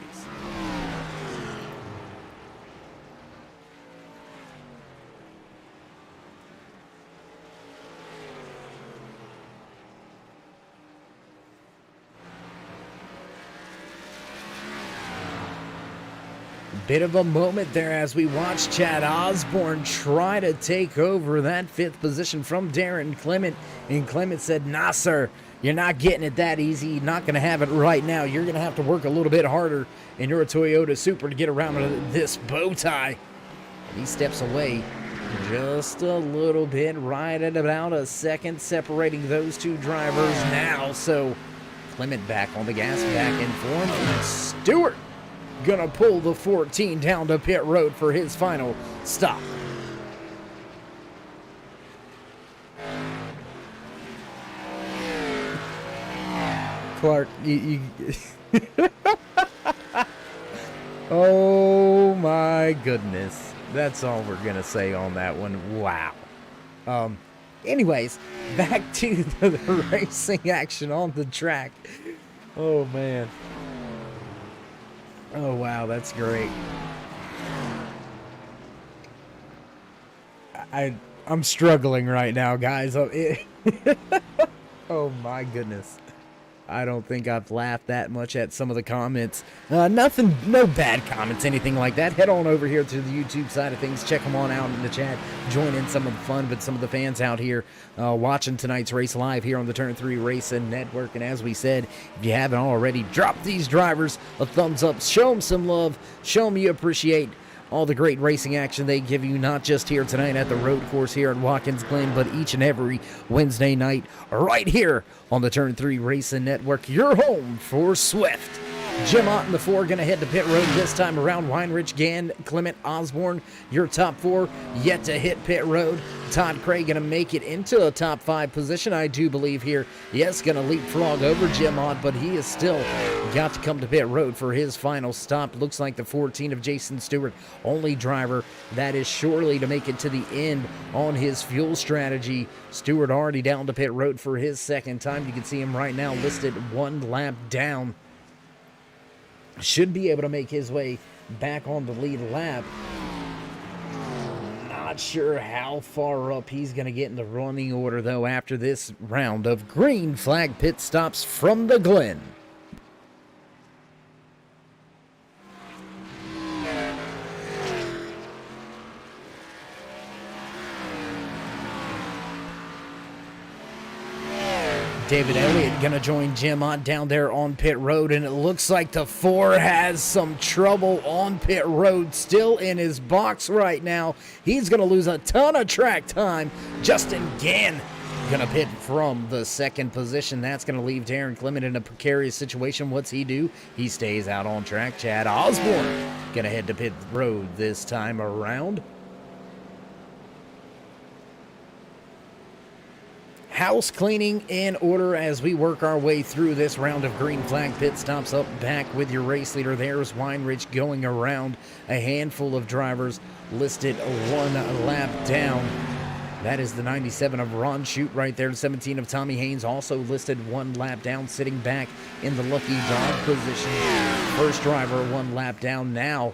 Bit of a moment there as we watch Chad Osborne try to take over that 5th position from Darren Clement. And Clement said, "Nah, sir, you're not getting it that easy. You're not going to have it right now. You're going to have to work a little bit harder in your Toyota Supra to get around this bow tie." And he steps away just a little bit, right at about a second separating those two drivers now. So Clement back on the gas, back in form. And Stewart gonna pull the 14 down to pit road for his final stop. Clark, you oh my goodness. That's all we're gonna say on that one. Wow. Anyways, back to the racing action on the track. Oh man. Oh, wow, that's great. I'm struggling right now, guys. Oh, my goodness. I don't think I've laughed that much at some of the comments. Nothing, no bad comments, anything like that. Head on over here to the YouTube side of things. Check them on out in the chat. Join in some of the fun, but some of the fans out here watching tonight's race live here on the Turn 3 Racing Network. And as we said, if you haven't already, drop these drivers a thumbs up. Show them some love. Show them you appreciate all the great racing action they give you, not just here tonight at the road course here at Watkins Glen, but each and every Wednesday night right here on the Turn 3 Racing Network, your home for Swift. Jim Ott in the 4 going to head to pit road this time around. Weinrich, Gann, Clement, Osborne, your top 4 yet to hit pit road. Todd Craig going to make it into a top 5 position, I do believe here. Yes, going to leapfrog over Jim Ott, but he is still got to come to pit road for his final stop. Looks like the 14 of Jason Stewart, only driver that is surely to make it to the end on his fuel strategy. Stewart already down to pit road for his second time. You can see him right now listed 1 lap down. Should be able to make his way back on the lead lap. Not sure how far up he's going to get in the running order, though, after this round of green flag pit stops from the Glen. David Elliott going to join Jim Ott down there on pit road, and it looks like the 4 has some trouble on pit road, still in his box right now. He's going to lose a ton of track time. Justin Gann going to pit from the 2nd position. That's going to leave Darren Clement in a precarious situation. What's he do? He stays out on track. Chad Osborne going to head to pit road this time around. House cleaning in order as we work our way through this round of green flag pit stops. Up back with your race leader. There's Weinrich going around a handful of drivers listed 1 lap down. That is the 97 of Ron Shute right there. 17 of Tommy Haynes also listed 1 lap down, sitting back in the lucky dog position. First driver 1 lap down. Now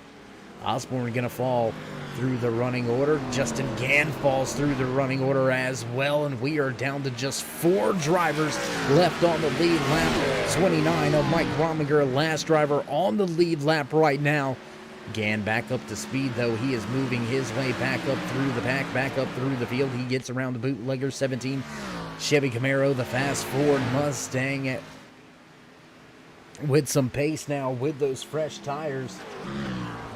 Osborne going to fall through the running order. Justin Gann falls through the running order as well, and we are down to just 4 drivers left on the lead lap. 29 of Mike Rominger, last driver on the lead lap right now. Gann back up to speed, though. He is moving his way back up through the pack, back up through the field. He gets around the bootlegger. 17 Chevy Camaro, the fast Ford Mustang with some pace now with those fresh tires.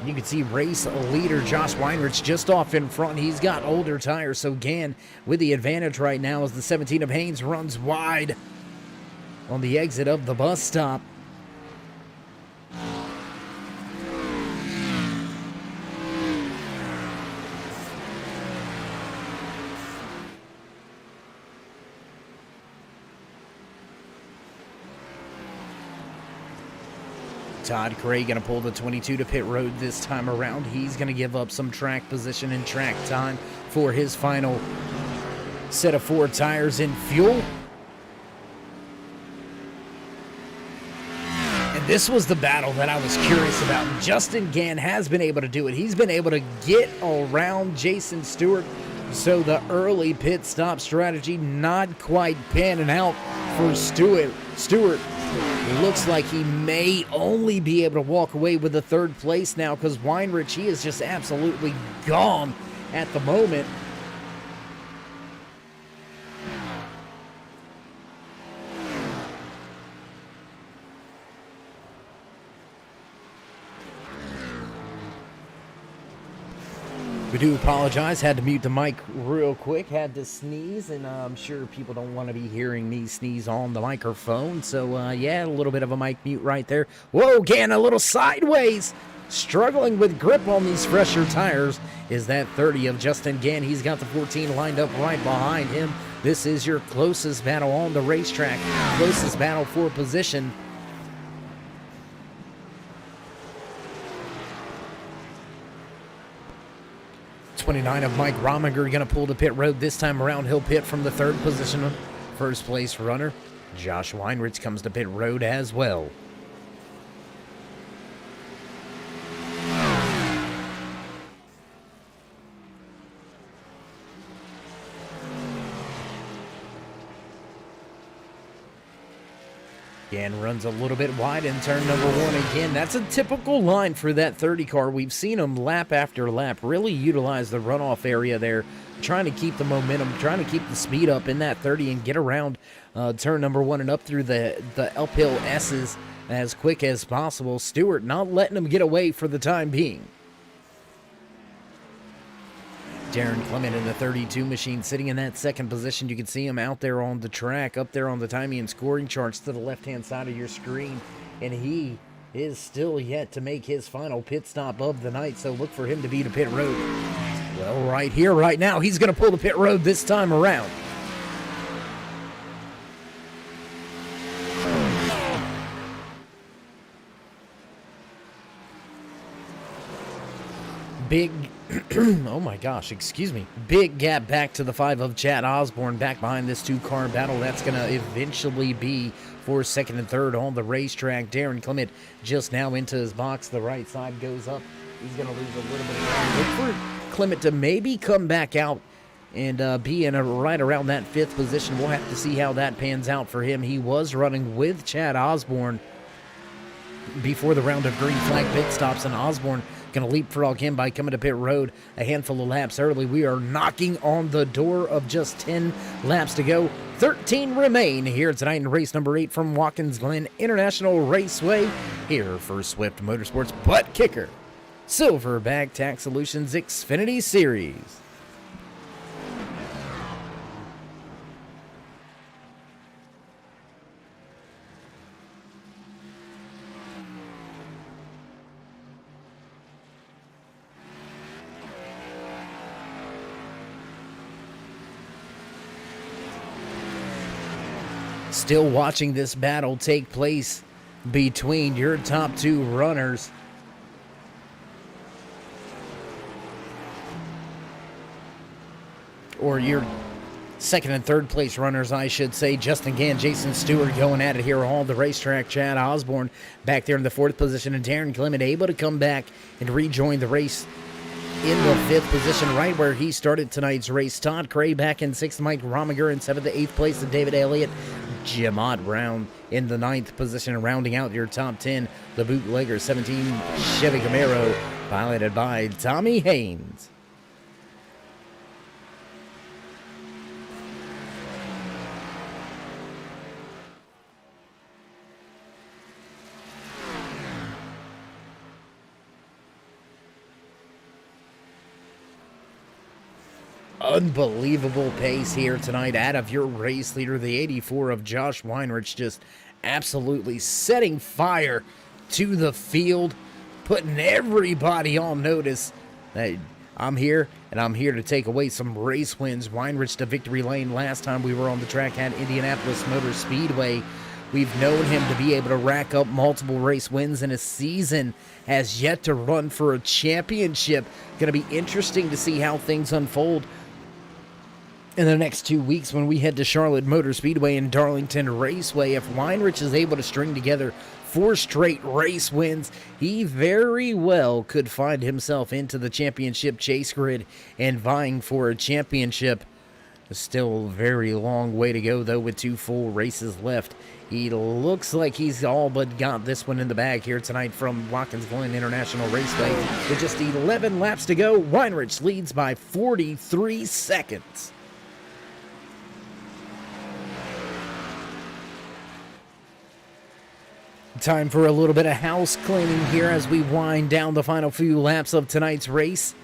You can see race leader Josh Weinrich just off in front. He's got older tires, so Gann with the advantage right now as the 17 of Haynes runs wide on the exit of the bus stop. Todd Cray going to pull the 22 to pit road this time around. He's going to give up some track position and track time for his final set of 4 tires in fuel. And this was the battle that I was curious about. Justin Gann has been able to do it. He's been able to get around Jason Stewart. So the early pit stop strategy not quite panning out for Stewart. It looks like he may only be able to walk away with the 3rd place now, because Weinrich, he is just absolutely gone at the moment. We do apologize, had to mute the mic real quick, had to sneeze, and I'm sure people don't want to be hearing me sneeze on the microphone, so yeah, a little bit of a mic mute right there. Whoa, Gann, a little sideways, struggling with grip on these fresher tires is that 30 of Justin Gann. He's got the 14 lined up right behind him. This is your closest battle on the racetrack, closest battle for position. 29 of Mike Rominger going to pull to pit road this time around. He'll pit from the 3rd position. First place runner Josh Weinrich comes to pit road as well. Gann runs a little bit wide in turn number 1 again. That's a typical line for that 30 car. We've seen him lap after lap really utilize the runoff area there, trying to keep the momentum, trying to keep the speed up in that 30 and get around turn number 1 and up through the uphill S's as quick as possible. Stewart not letting him get away for the time being. Darren Clement in the 32 machine sitting in that 2nd position. You can see him out there on the track, up there on the timing and scoring charts to the left-hand side of your screen. And he is still yet to make his final pit stop of the night, so look for him to be to pit road. Well, right here, right now, he's going to pull the pit road this time around. Big, oh my gosh, excuse me. Big gap back to the 5 of Chad Osborne, back behind this 2-car battle. That's going to eventually be for 2nd and 3rd on the racetrack. Darren Clement just now into his box. The right side goes up. He's going to lose a little bit of ground. Look for Clement to maybe come back out and be in right around that 5th position. We'll have to see how that pans out for him. He was running with Chad Osborne before the round of green flag pit stops, and Osborne going to leapfrog him by coming to pit road a handful of laps early. We are knocking on the door of just 10 laps to go. 13 remain here tonight in race number 8 from Watkins Glen International Raceway. Here for Swift Motorsports Butt Kicker Silverback Tax Solutions Xfinity Series. Still watching this battle take place between your top 2 runners. Or your 2nd and 3rd place runners, I should say. Justin Gann, Jason Stewart going at it here on the racetrack. Chad Osborne back there in the 4th position, and Darren Clement able to come back and rejoin the race in the 5th position, right where he started tonight's race. Todd Cray back in 6th, Mike Rominger in 7th to 8th place, and David Elliott, Jamot Brown in the 9th position, rounding out your top 10. The bootlegger 17 Chevy Camaro, piloted by Tommy Haynes. Unbelievable pace here tonight out of your race leader, the 84 of Josh Weinrich, just absolutely setting fire to the field, putting everybody on notice that I'm here, and I'm here to take away some race wins. Weinrich to victory lane last time we were on the track at Indianapolis Motor Speedway We've known him to be able to rack up multiple race wins in a season, has yet to run for a championship. Going to be interesting to see how things unfold in the next 2 weeks when we head to Charlotte Motor Speedway and Darlington Raceway. If Weinrich is able to string together 4 straight race wins, he very well could find himself into the championship chase grid and vying for a championship. Still a very long way to go, though, with 2 full races left. He looks like he's all but got this one in the bag here tonight from Watkins Glen International Raceway. With just 11 laps to go, Weinrich leads by 43 seconds. Time for a little bit of house cleaning here as we wind down the final few laps of tonight's race.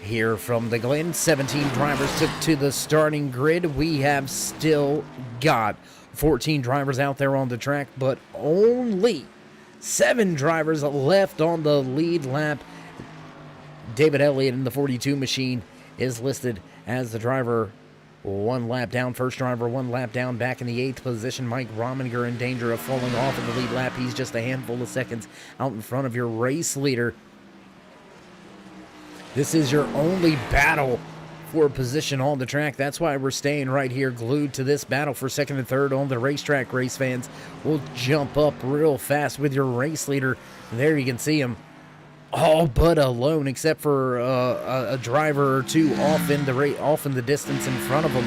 Here from the Glen, 17 drivers took to the starting grid. We have still got 14 drivers out there on the track, but only 7 drivers left on the lead lap. David Elliott in the 42 machine is listed as the driver 1 lap down. First driver 1 lap down, back in the 8th position. Mike Rominger in danger of falling off in the lead lap. He's just a handful of seconds out in front of your race leader. This is your only battle for position on the track. That's why we're staying right here glued to this battle for second and third on the racetrack. Race fans, we'll jump up real fast with your race leader. There you can see him all but alone, except for a driver or 2 off in the distance in front of him.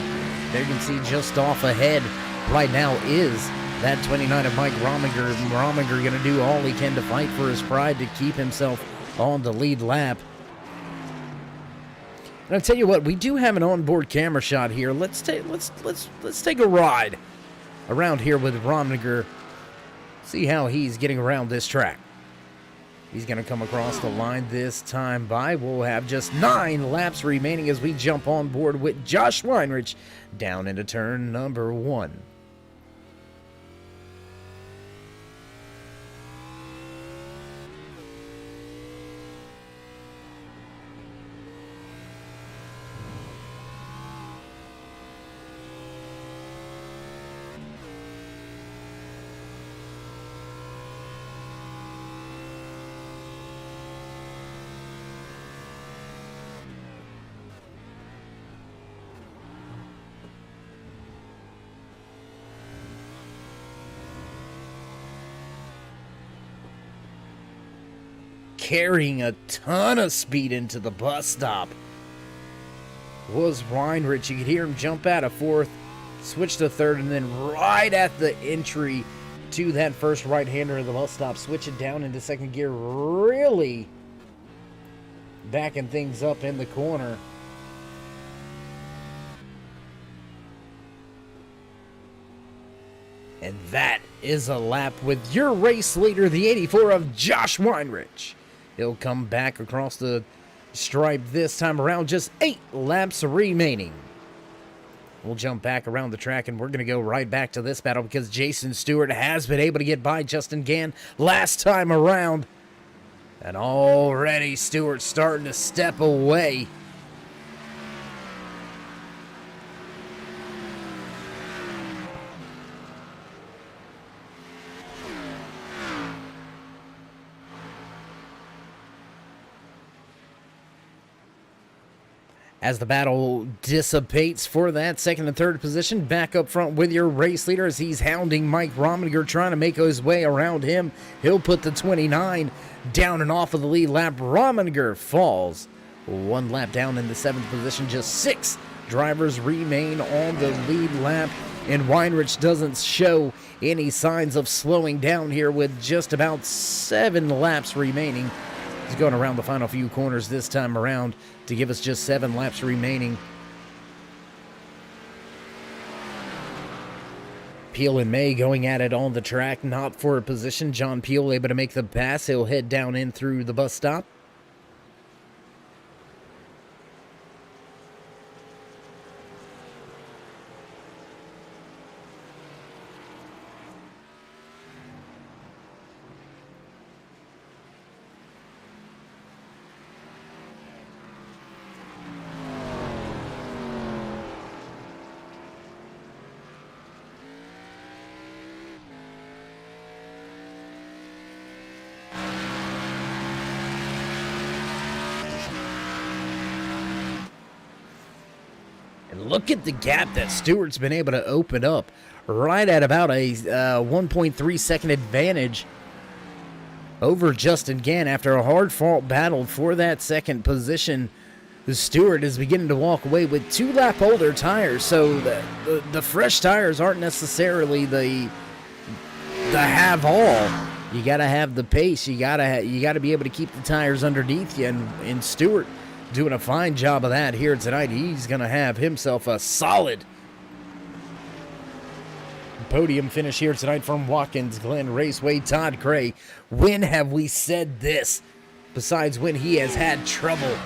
There you can see just off ahead right now is that 29 of Mike Rominger. Rominger going to do all he can to fight for his pride to keep himself on the lead lap. And I'll tell you what, we do have an onboard camera shot here. Let's take a ride around here with Rominger. See how he's getting around this track. He's going to come across the line this time by. We'll have just 9 laps remaining as we jump on board with Josh Weinrich down into turn number 1. Carrying a ton of speed into the bus stop was Weinrich. You could hear him jump out of 4th, switch to 3rd, and then right at the entry to that first right-hander of the bus stop, switch it down into 2nd gear, really backing things up in the corner. And that is a lap with your race leader, the 84 of Josh Weinrich. He'll come back across the stripe this time around. Just 8 laps remaining. We'll jump back around the track, and we're going to go right back to this battle because Jason Stewart has been able to get by Justin Gann last time around. And already Stewart's starting to step away. As the battle dissipates for that 2nd and 3rd position, back up front with your race leader as he's hounding Mike Rominger, trying to make his way around him. He'll put the 29 down and off of the lead lap. Rominger falls 1 lap down in the 7th position. Just 6 drivers remain on the lead lap, and Weinrich doesn't show any signs of slowing down here with just about 7 laps remaining. He's going around the final few corners this time around to give us just 7 laps remaining. Peel and May going at it on the track, not for a position. John Peel able to make the pass. He'll head down in through the bus stop. Look at the gap that Stewart's been able to open up, right at about a 1.3 second advantage over Justin Gann after a hard-fought battle for that second position. Stewart is beginning to walk away with 2-lap older tires, so the fresh tires aren't necessarily the have-all. You got to have the pace. You got to be able to keep the tires underneath you, and Stewart doing a fine job of that here tonight. He's going to have himself a solid podium finish here tonight from Watkins Glen Raceway. Todd Gray, when have we said this? Besides when he has had trouble.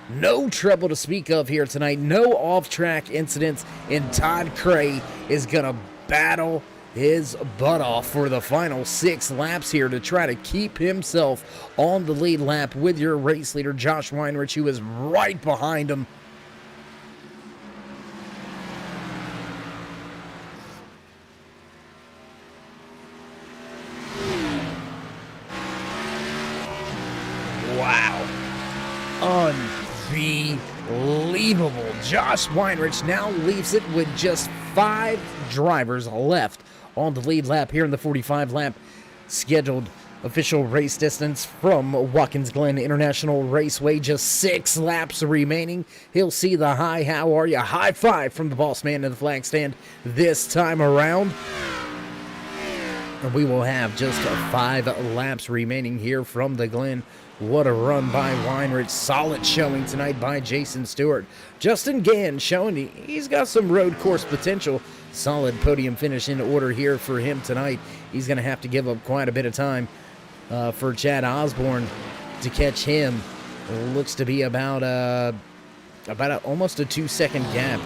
No trouble to speak of here tonight. No off-track incidents, and Todd Gray is going to battle his butt off for the final 6 laps here to try to keep himself on the lead lap with your race leader, Josh Weinrich, who is right behind him. Wow. Unbelievable. Josh Weinrich now leaves it with just 5 drivers left on the lead lap here in the 45-lap scheduled official race distance from Watkins Glen International Raceway. Just 6 laps remaining. He'll see the high. How are you? High five from the boss man in the flag stand this time around. And we will have just 5 laps remaining here from the Glen. What a run by Weinrich. Solid showing tonight by Jason Stewart. Justin Gann showing he's got some road course potential. Solid podium finish in order here for him tonight. He's going to have to give up quite a bit of time for Chad Osborne to catch him. It looks to be about almost a 2-second gap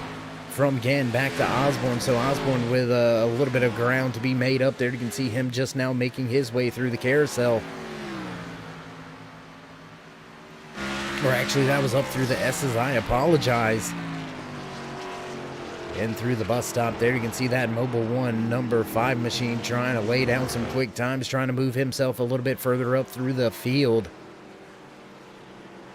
from Gann back to Osborne. So Osborne with a little bit of ground to be made up there. You can see him just now making his way through the carousel. Or actually, that was up through the S's. I apologize. And through the bus stop there, you can see that Mobil 1 number 5 machine trying to lay down some quick times, trying to move himself a little bit further up through the field.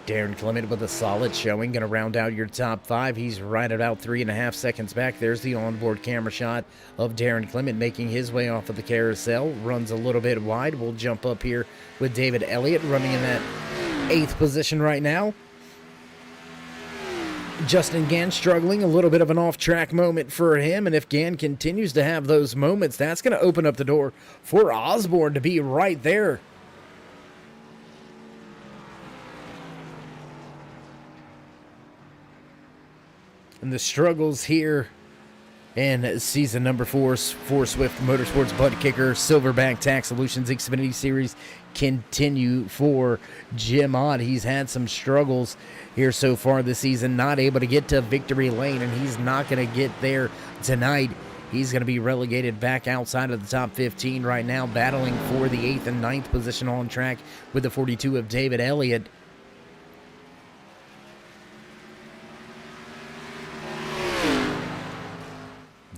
Darren Clement with a solid showing, going to round out your top 5. He's right about 3.5 seconds back. There's the onboard camera shot of Darren Clement making his way off of the carousel. Runs a little bit wide. We'll jump up here with David Elliott running in that 8th position right now. Justin Gann struggling, a little bit of an off-track moment for him, and if Gann continues to have those moments, that's going to open up the door for Osborne to be right there. And the struggles here in season number 4 for Swift Motorsports Butt Kicker Silverback Tax Solutions Xfinity Series continue for Jim Ott. He's had some struggles here so far this season, not able to get to victory lane, and he's not going to get there tonight. He's going to be relegated back outside of the top 15 right now, battling for the 8th and 9th position on track with the 42 of David Elliott.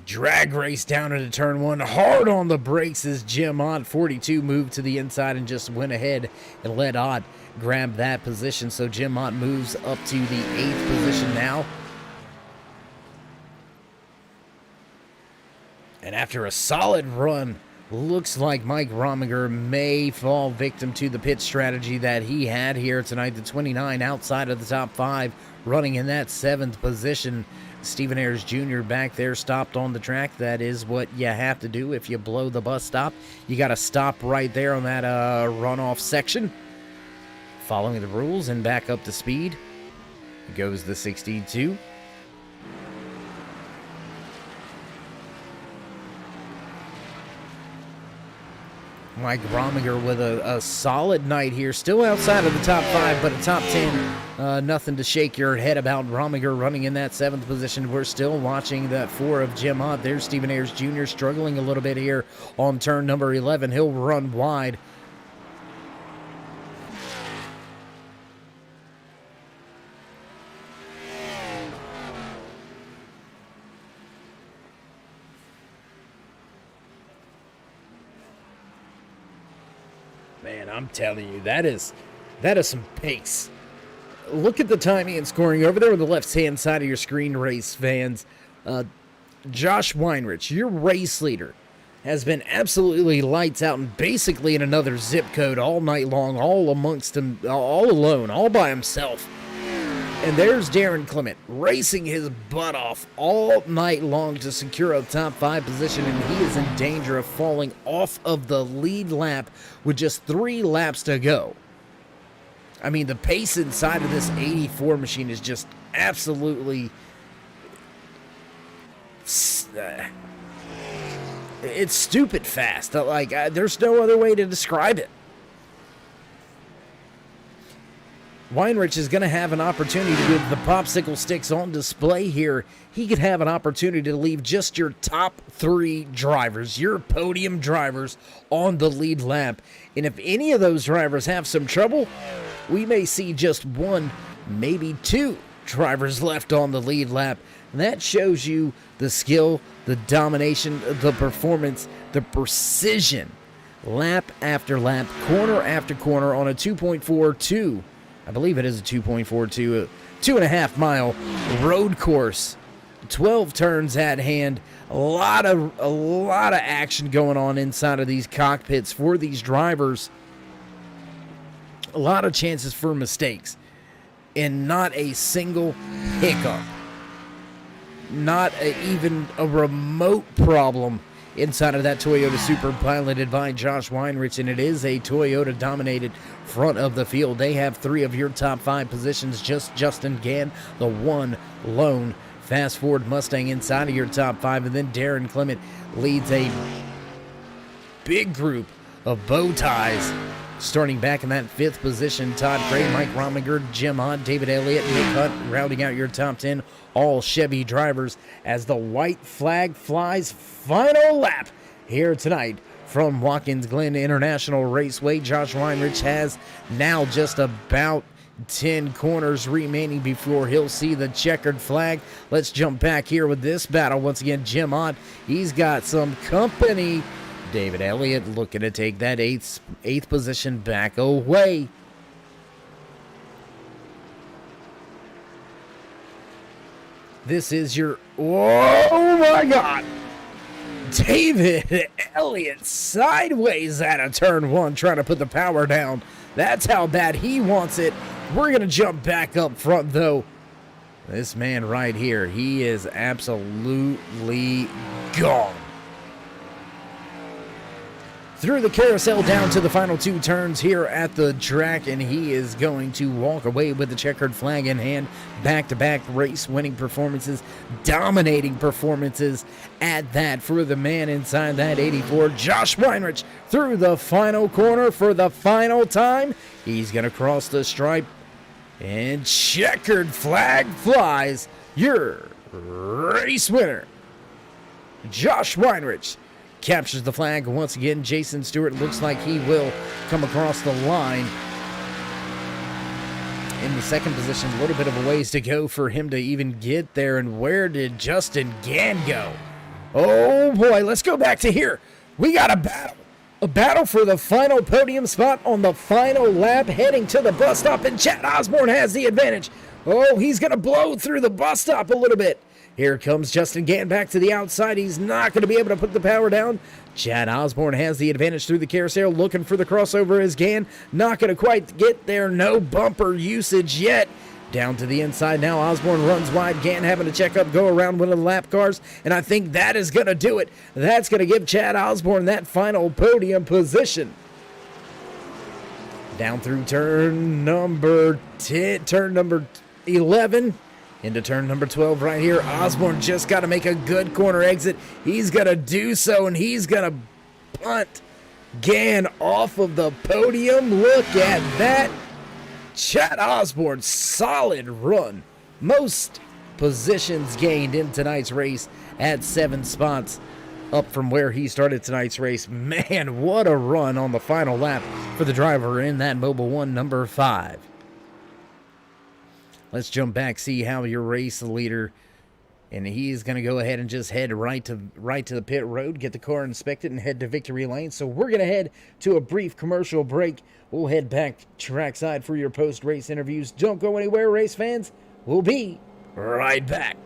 Drag race down into turn 1. Hard on the brakes as Jim Ott, 42, moved to the inside and just went ahead and let Ott grab that position. So Jim Ott moves up to the 8th position now. And after a solid run, looks like Mike Rominger may fall victim to the pit strategy that he had here tonight. The 29 outside of the top 5, running in that 7th position. Stephen Ayers Jr. back there stopped on the track. That is what you have to do if you blow the bus stop. You got to stop right there on that runoff section. Following the rules and back up to speed goes the 62. Mike Rominger with a solid night here. Still outside of the top 5, but a top 10. Nothing to shake your head about. Rominger running in that 7th position. We're still watching that 4 of Jim Ott. There's Stephen Ayers Jr. struggling a little bit here on turn number 11. He'll run wide. Man, I'm telling you, that is some pace look at the timing and scoring over there on the left-hand side of your screen, race fans. Josh Weinrich, your race leader, has been absolutely lights out and basically in another zip code all night long, all amongst him, all alone, all by himself. And there's Darren Clement racing his butt off all night long to secure a top 5 position, and he is in danger of falling off of the lead lap with just 3 laps to go. I mean, the pace inside of this 84 machine is just absolutely... it's stupid fast. There's no other way to describe it. Weinrich is going to have an opportunity with the popsicle sticks on display here. He could have an opportunity to leave just your top 3 drivers, your podium drivers, on the lead lap. And if any of those drivers have some trouble, we may see just 1, maybe 2 drivers left on the lead lap. And that shows you the skill, the domination, the performance, the precision, lap after lap, corner after corner on a 2.42. I believe it is a 2.42, 2.5 mile road course. 12 turns at hand. A lot of action going on inside of these cockpits for these drivers. A lot of chances for mistakes. And not a single hiccup. Not even a remote problem inside of that Toyota Supra piloted by Josh Weinrich, and it is a Toyota-dominated front of the field. They have 3 of your top 5 positions, just Justin Gann, the one lone Fast Ford Mustang inside of your top 5, and then Darren Clement leads a big group of bow ties. Starting back in that 5th position, Todd Gray, Mike Rominger, Jim Hunt, David Elliott, Nick Hunt, rounding out your top 10, all Chevy drivers, as the white flag flies. Final lap here tonight from Watkins Glen International Raceway. Josh Weinrich has now just about 10 corners remaining before he'll see the checkered flag. Let's jump back here with this battle. Once again, Jim Hunt, he's got some company. David Elliott looking to take that eighth position back away. This is your... Oh my God! David Elliott sideways out of turn 1, trying to put the power down. That's how bad he wants it. We're going to jump back up front, though. This man right here, he is absolutely gone. Through the carousel down to the final 2 turns here at the track, and he is going to walk away with the checkered flag in hand. Back-to-back race-winning performances, dominating performances at that for the man inside that 84. Josh Weinrich through the final corner for the final time. He's going to cross the stripe, and checkered flag flies. Your race winner, Josh Weinrich, captures the flag once again. Jason Stewart looks like he will come across the line in the 2nd position. A little bit of a ways to go for him to even get there. And where did Justin Gann go? Oh boy, let's go back to here. We got a battle. A battle for the final podium spot on the final lap, heading to the bus stop, and Chad Osborne has the advantage. Oh, he's going to blow through the bus stop a little bit. Here comes Justin Gann back to the outside. He's not going to be able to put the power down. Chad Osborne has the advantage through the carousel, looking for the crossover as Gann. Not going to quite get there. No bumper usage yet. Down to the inside now. Osborne runs wide. Gann having to check up, go around one of the lap cars, and I think that is going to do it. That's going to give Chad Osborne that final podium position. Down through turn number 10, turn number 11. Into turn number 12 right here. Osborne just got to make a good corner exit. He's going to do so, and he's going to punt Gann off of the podium. Look at that. Chad Osborne, solid run. Most positions gained in tonight's race at 7 spots up from where he started tonight's race. Man, what a run on the final lap for the driver in that Mobil 1 number 5. Let's jump back, see how your race leader and he's going to go ahead and just head right to the pit road, get the car inspected, and head to victory lane. So we're going to head to a brief commercial break. We'll head back trackside for your post-race interviews. Don't go anywhere, race fans. We'll be right back.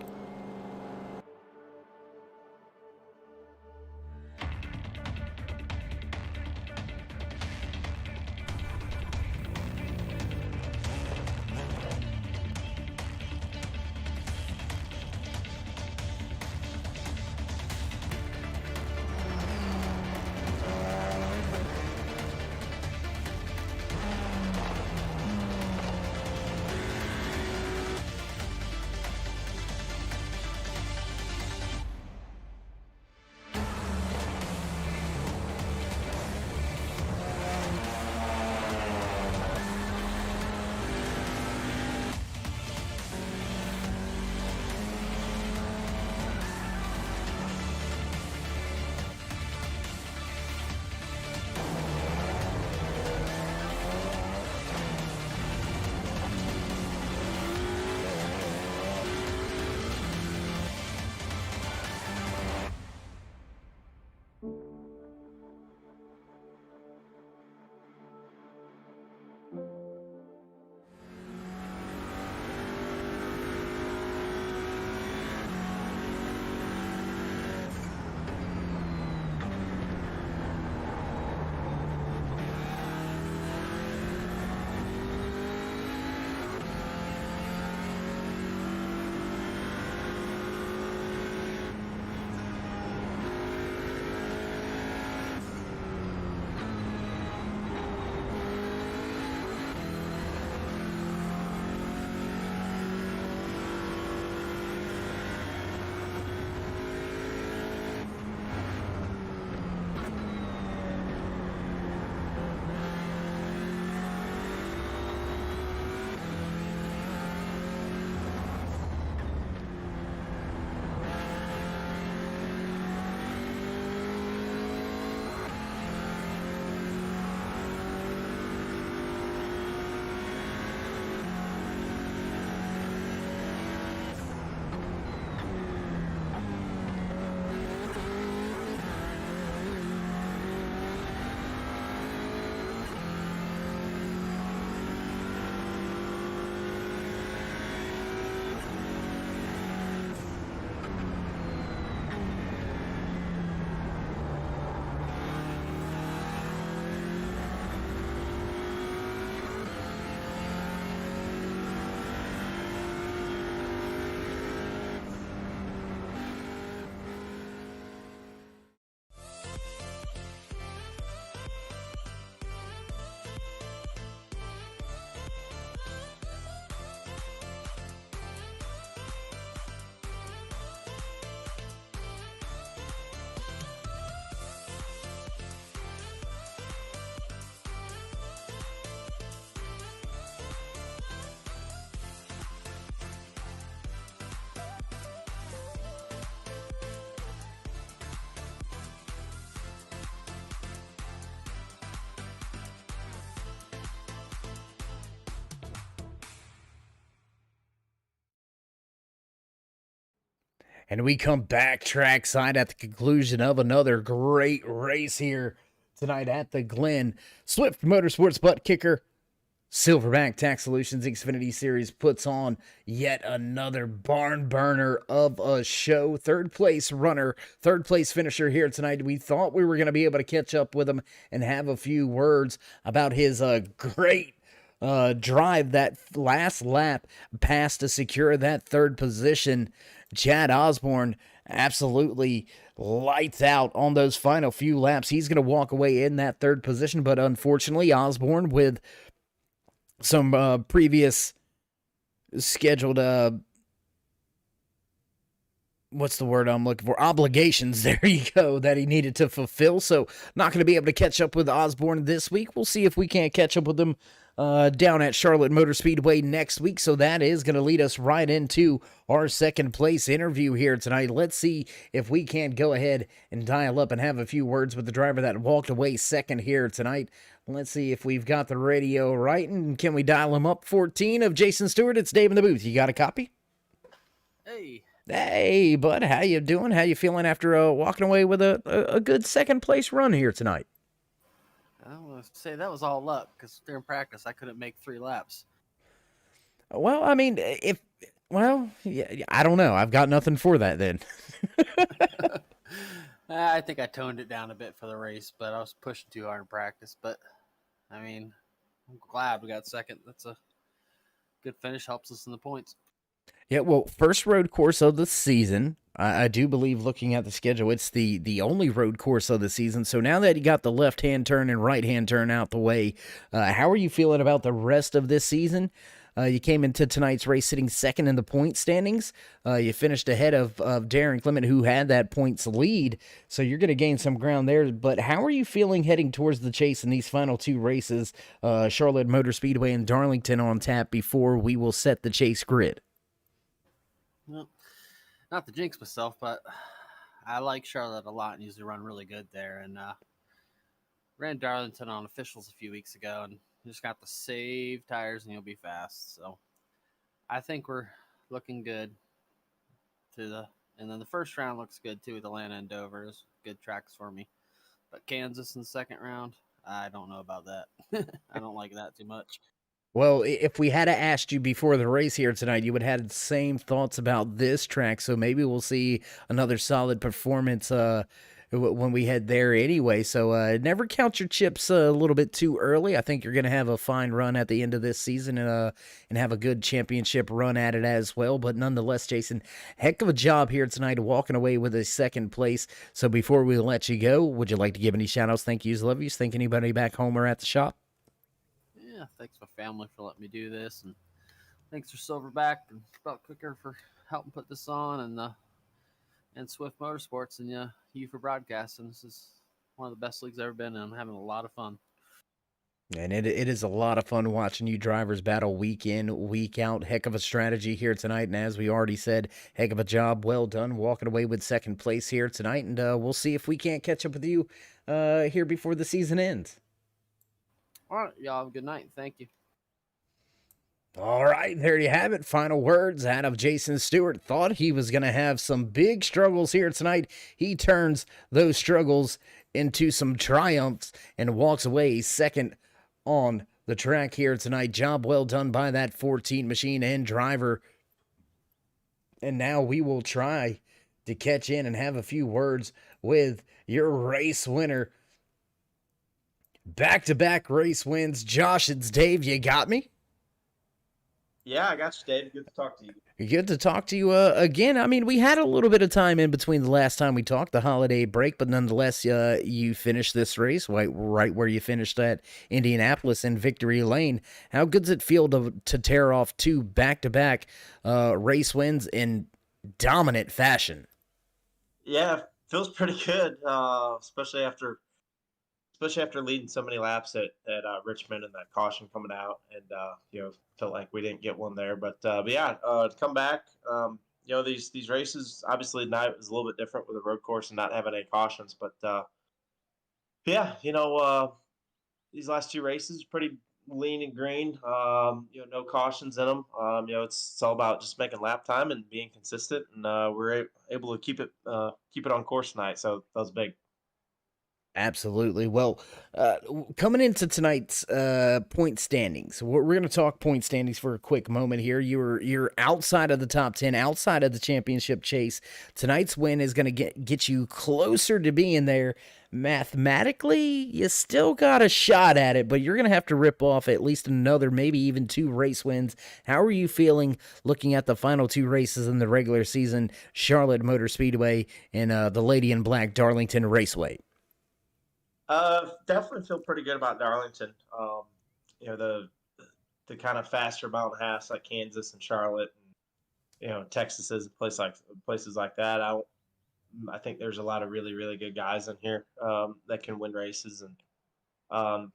And we come back trackside at the conclusion of another great race here tonight at the Glen. Swift MotorSports Butt Kicker Silverback Tax Solutions Xfinity Series puts on yet another barn burner of a show. Third place runner, third place finisher here tonight. We thought we were going to be able to catch up with him and have a few words about his great drive that last lap pass to secure that third position. Chad Osborne absolutely lights out on those final few laps. He's going to walk away in that third position, but unfortunately Osborne, with some previous scheduled what's the word I'm looking for? Obligations, there you go, that he needed to fulfill. So not going to be able to catch up with Osborne this week. We'll see if we can't catch up with him down at Charlotte Motor Speedway next week. So that is going to lead us right into our second place interview here tonight. Let's see if we can't go ahead and dial up and have a few words with the driver that walked away second here tonight. Let's see if we've got the radio right, and can we dial him up? 14 of Jason Stewart, it's Dave in the booth. You got a copy? Hey. Hey, bud, how you doing? How you feeling after walking away with a good second place run here tonight? I want to say that was all luck because during practice I couldn't make 3 laps. Well, I mean, if well, yeah, I don't know. I've got nothing for that then. I think I toned it down a bit for the race, but I was pushing too hard in practice. But I mean, I'm glad we got second. That's a good finish. Helps us in the points. Yeah, well, first road course of the season. I do believe, looking at the schedule, it's the only road course of the season. So now that you got the left hand turn and right hand turn out the way, how are you feeling about the rest of this season? You came into tonight's race sitting second in the point standings. You finished ahead of Darren Clement, who had that points lead. So you're going to gain some ground there. But how are you feeling heading towards the chase in these final two races, Charlotte Motor Speedway and Darlington on tap, before we will set the chase grid? Well, not to jinx myself, but I like Charlotte a lot and usually run really good there. And ran Darlington on officials a few weeks ago and just got to save tires and you'll be fast. So I think we're looking good and then the first round looks good too with Atlanta and Dover. Is good tracks for me. But Kansas in the second round, I don't know about that. I don't like that too much. Well, if we had asked you before the race here tonight, you would have had the same thoughts about this track. So maybe we'll see another solid performance when we head there anyway. So never count your chips a little bit too early. I think you're going to have a fine run at the end of this season and have a good championship run at it as well. But nonetheless, Jason, heck of a job here tonight, walking away with a second place. So before we let you go, would you like to give any shout outs, thank yous, love yous, thank anybody back home or at the shop? Yeah, thanks my family for letting me do this, and thanks for Silverback and BUTTKICKER for helping put this on, and Swift Motorsports and you for broadcasting. This is one of the best leagues I've ever been in. I'm having a lot of fun. And it is a lot of fun watching you drivers battle week in, week out. Heck of a strategy here tonight. And as we already said, heck of a job. Well done walking away with second place here tonight. And we'll see if we can't catch up with you here before the season ends. All right, y'all have a good night. Thank you. All right, there you have it. Final words out of Jason Stewart. Thought he was going to have some big struggles here tonight. He turns those struggles into some triumphs and walks away second on the track here tonight. Job well done by that 14 machine and driver. And now we will try to catch in and have a few words with your race winner. Back-to-back race wins. Josh, it's Dave. You got me? Yeah, I got you, Dave. Good to talk to you. Good to talk to you again. I mean, we had a little bit of time in between the last time we talked, the holiday break, but nonetheless, you finished this race right where you finished at Indianapolis in Victory Lane. How good does it feel to tear off two back-to-back race wins in dominant fashion? Yeah, feels pretty good, especially after leading so many laps at Richmond and that caution coming out, and felt like we didn't get one there. But yeah, to come back, these races, obviously tonight was a little bit different with the road course and not having any cautions, but yeah, these last two races pretty lean and green. No cautions in them. It's all about just making lap time and being consistent, and we're able to keep it on course tonight. So that was big. Absolutely. Well, coming into tonight's point standings, we're going to talk point standings for a quick moment here. You're outside of the top 10, outside of the championship chase. Tonight's win is going to get you closer to being there. Mathematically, you still got a shot at it, but you're going to have to rip off at least another, maybe even two race wins. How are you feeling looking at the final two races in the regular season, Charlotte Motor Speedway and the Lady in Black Darlington Raceway? Definitely feel pretty good about Darlington. The kind of faster mountain halves like Kansas and Charlotte, and Texas is places like that. I think there's a lot of really really good guys in here that can win races, and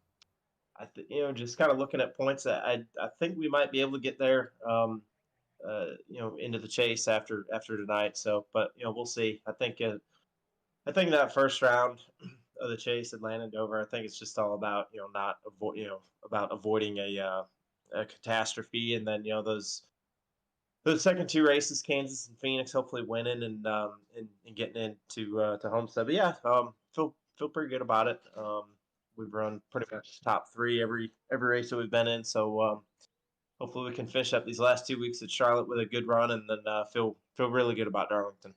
just kind of looking at points, I think we might be able to get there. Into the chase after tonight. So, but we'll see. I think that first round of the chase, Atlanta and Dover, I think it's just all about about avoiding a catastrophe, and then those the second two races, Kansas and Phoenix, hopefully winning and getting into to Homestead. But yeah, feel pretty good about it. We've run pretty much top three every race that we've been in. So hopefully we can finish up these last 2 weeks at Charlotte with a good run, and then feel really good about Darlington.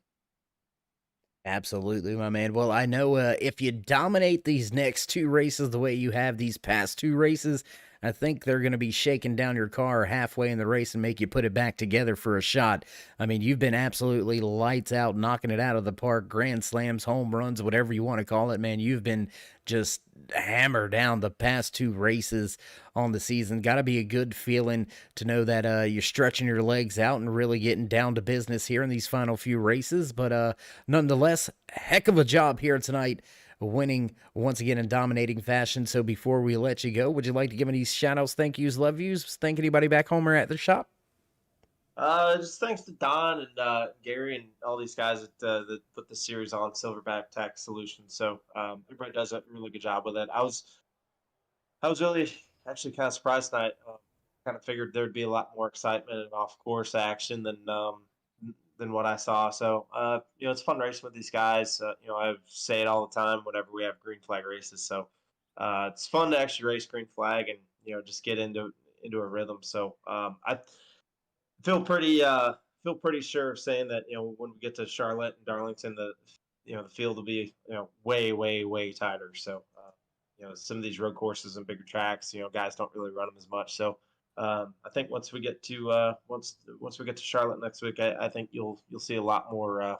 Absolutely, my man. Well, I know if you dominate these next two races the way you have these past two races, I think they're going to be shaking down your car halfway in the race and make you put it back together for a shot. I mean, you've been absolutely lights out, knocking it out of the park, grand slams, home runs, whatever you want to call it, man. You've been just hammer down the past two races on the season. Got to be a good feeling to know that you're stretching your legs out and really getting down to business here in these final few races. But nonetheless, heck of a job here tonight, winning once again in dominating fashion. So before we let you go, would you like to give any shout outs, thank yous, love yous, thank anybody back home or at the shop? Just thanks to Don and Gary and all these guys that put the series on, Silverback Tax Solutions. So everybody does a really good job with it. I was really actually kind of surprised tonight. Kind of figured there'd be a lot more excitement and off course action than what I saw. So it's fun racing with these guys. I say it all the time whenever we have green flag races. So it's fun to actually race green flag and just get into a rhythm. So I feel pretty sure of saying that when we get to Charlotte and Darlington, the field will be way tighter. So some of these road courses and bigger tracks, guys don't really run them as much. So I think once we get to Charlotte next week, I think you'll see a lot more.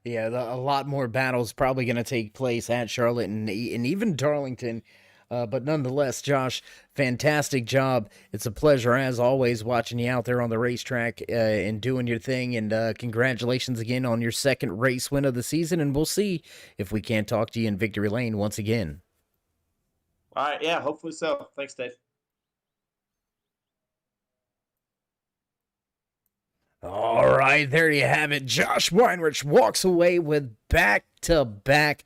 Yeah, a lot more battles probably going to take place at Charlotte and even Darlington. But nonetheless, Josh, fantastic job. It's a pleasure, as always, watching you out there on the racetrack and doing your thing. And congratulations again on your second race win of the season. And we'll see if we can't talk to you in Victory Lane once again. All right, yeah, hopefully so. Thanks, Dave. All right, there you have it. Josh Weinrich walks away with back-to-back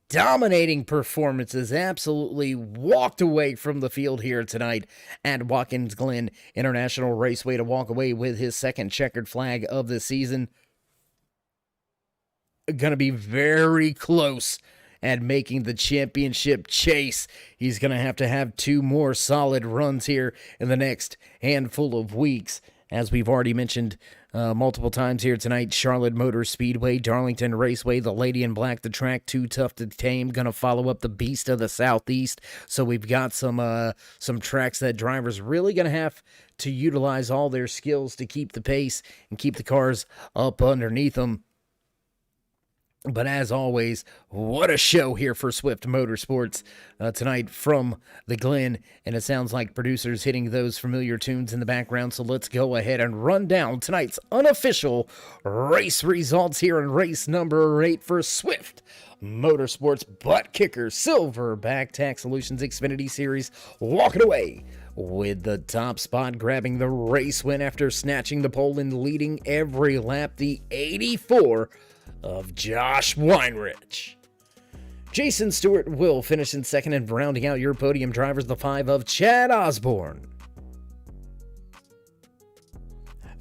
dominating performances. Absolutely walked away from the field here tonight at Watkins Glen International Raceway to walk away with his second checkered flag of the season. Going to be very close at making the championship chase. He's going to have two more solid runs here in the next handful of weeks. As we've already mentioned multiple times here tonight, Charlotte Motor Speedway, Darlington Raceway, the Lady in Black, the track too tough to tame, going to follow up the Beast of the Southeast. So we've got some tracks that drivers really going to have to utilize all their skills to keep the pace and keep the cars up underneath them. But as always, what a show here for Swift Motorsports tonight from the Glen. And it sounds like producers hitting those familiar tunes in the background. So let's go ahead and run down tonight's unofficial race results here in race number 8 for Swift Motorsports Butt Kicker Silverback Tax Solutions Xfinity Series, walking away with the top spot, grabbing the race win after snatching the pole and leading every lap, the 84 of Josh Weinrich. Jason Stewart will finish in second, and rounding out your podium drivers, the 5 of Chad Osborne.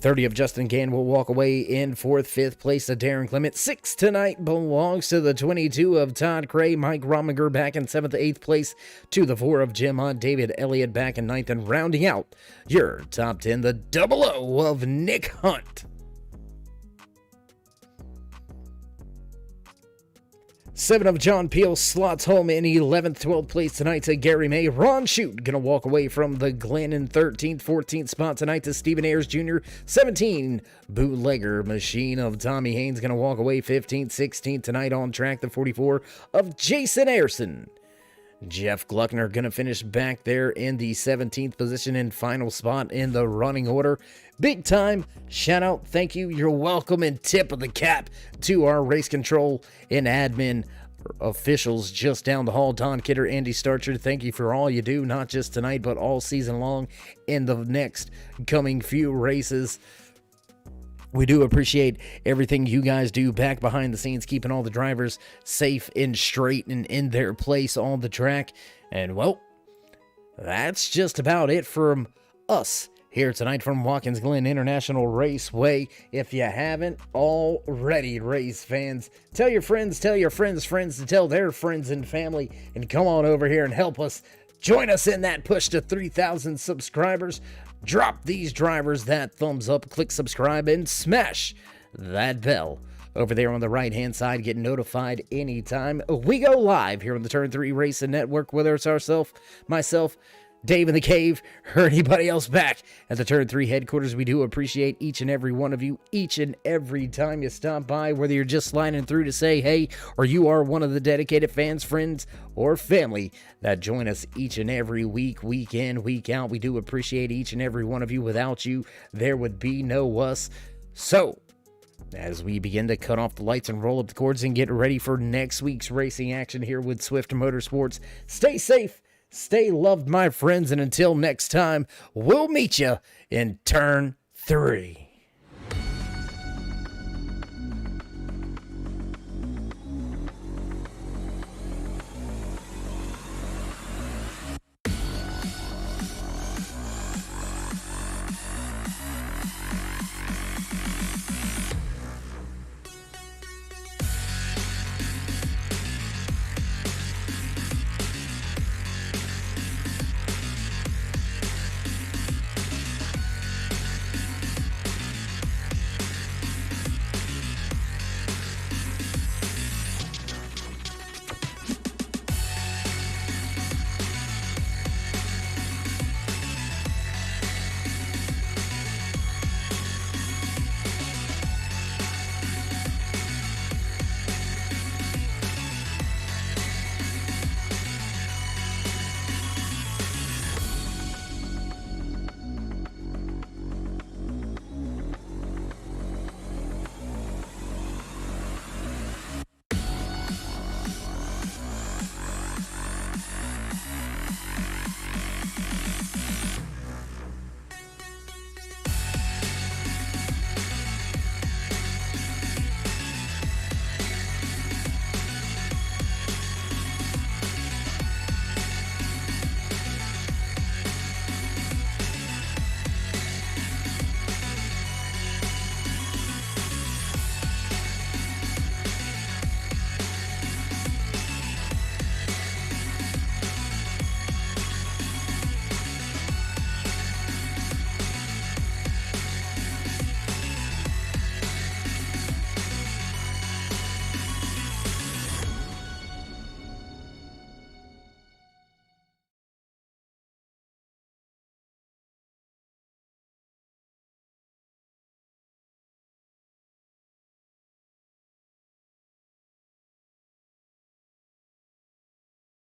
30 of Justin Gann will walk away in 4th. 5th place of Darren Clement. 6th tonight belongs to the 22 of Todd Cray. Mike Rominger back in 7th. 8th place to the 4 of Jim Hunt. David Elliott back in 9th. And rounding out your top 10, the 00 of Nick Hunt. 7 of John Peel slots home in 11th, 12th place tonight to Gary May. Ron Shute going to walk away from the Glen in 13th, 14th spot tonight to Stephen Ayers Jr. 17, Bootlegger Machine of Tommy Haynes going to walk away 15th, 16th tonight on track, the 44 of Jason Ayerson. Jeff Gluckner going to finish back there in the 17th position and final spot in the running order. Big time shout out, thank you, you're welcome, and tip of the cap to our race control and admin officials just down the hall, Don Kidder, Andy Starcher. Thank you for all you do, not just tonight, but all season long in the next coming few races. We do appreciate everything you guys do back behind the scenes, keeping all the drivers safe and straight and in their place on the track. And, well, that's just about it from us here tonight from Watkins Glen International Raceway. If you haven't already, race fans, tell your friends to tell their friends and family, and come on over here and help us. Join us in that push to 3,000 subscribers. Drop these drivers that thumbs up, click subscribe, and smash that bell over there on the right-hand side. Get notified anytime we go live here on the Turn 3 Racing Network, whether it's myself, Dave in the Cave, or anybody else back at the Turn 3 headquarters. We do appreciate each and every one of you, each and every time you stop by, whether you're just sliding through to say hey, or you are one of the dedicated fans, friends, or family that join us each and every week, week in, week out. We do appreciate each and every one of you. Without you, there would be no us. So, as we begin to cut off the lights and roll up the cords and get ready for next week's racing action here with Swift Motorsports, stay safe, stay loved, my friends, and until next time, we'll meet you in Turn 3.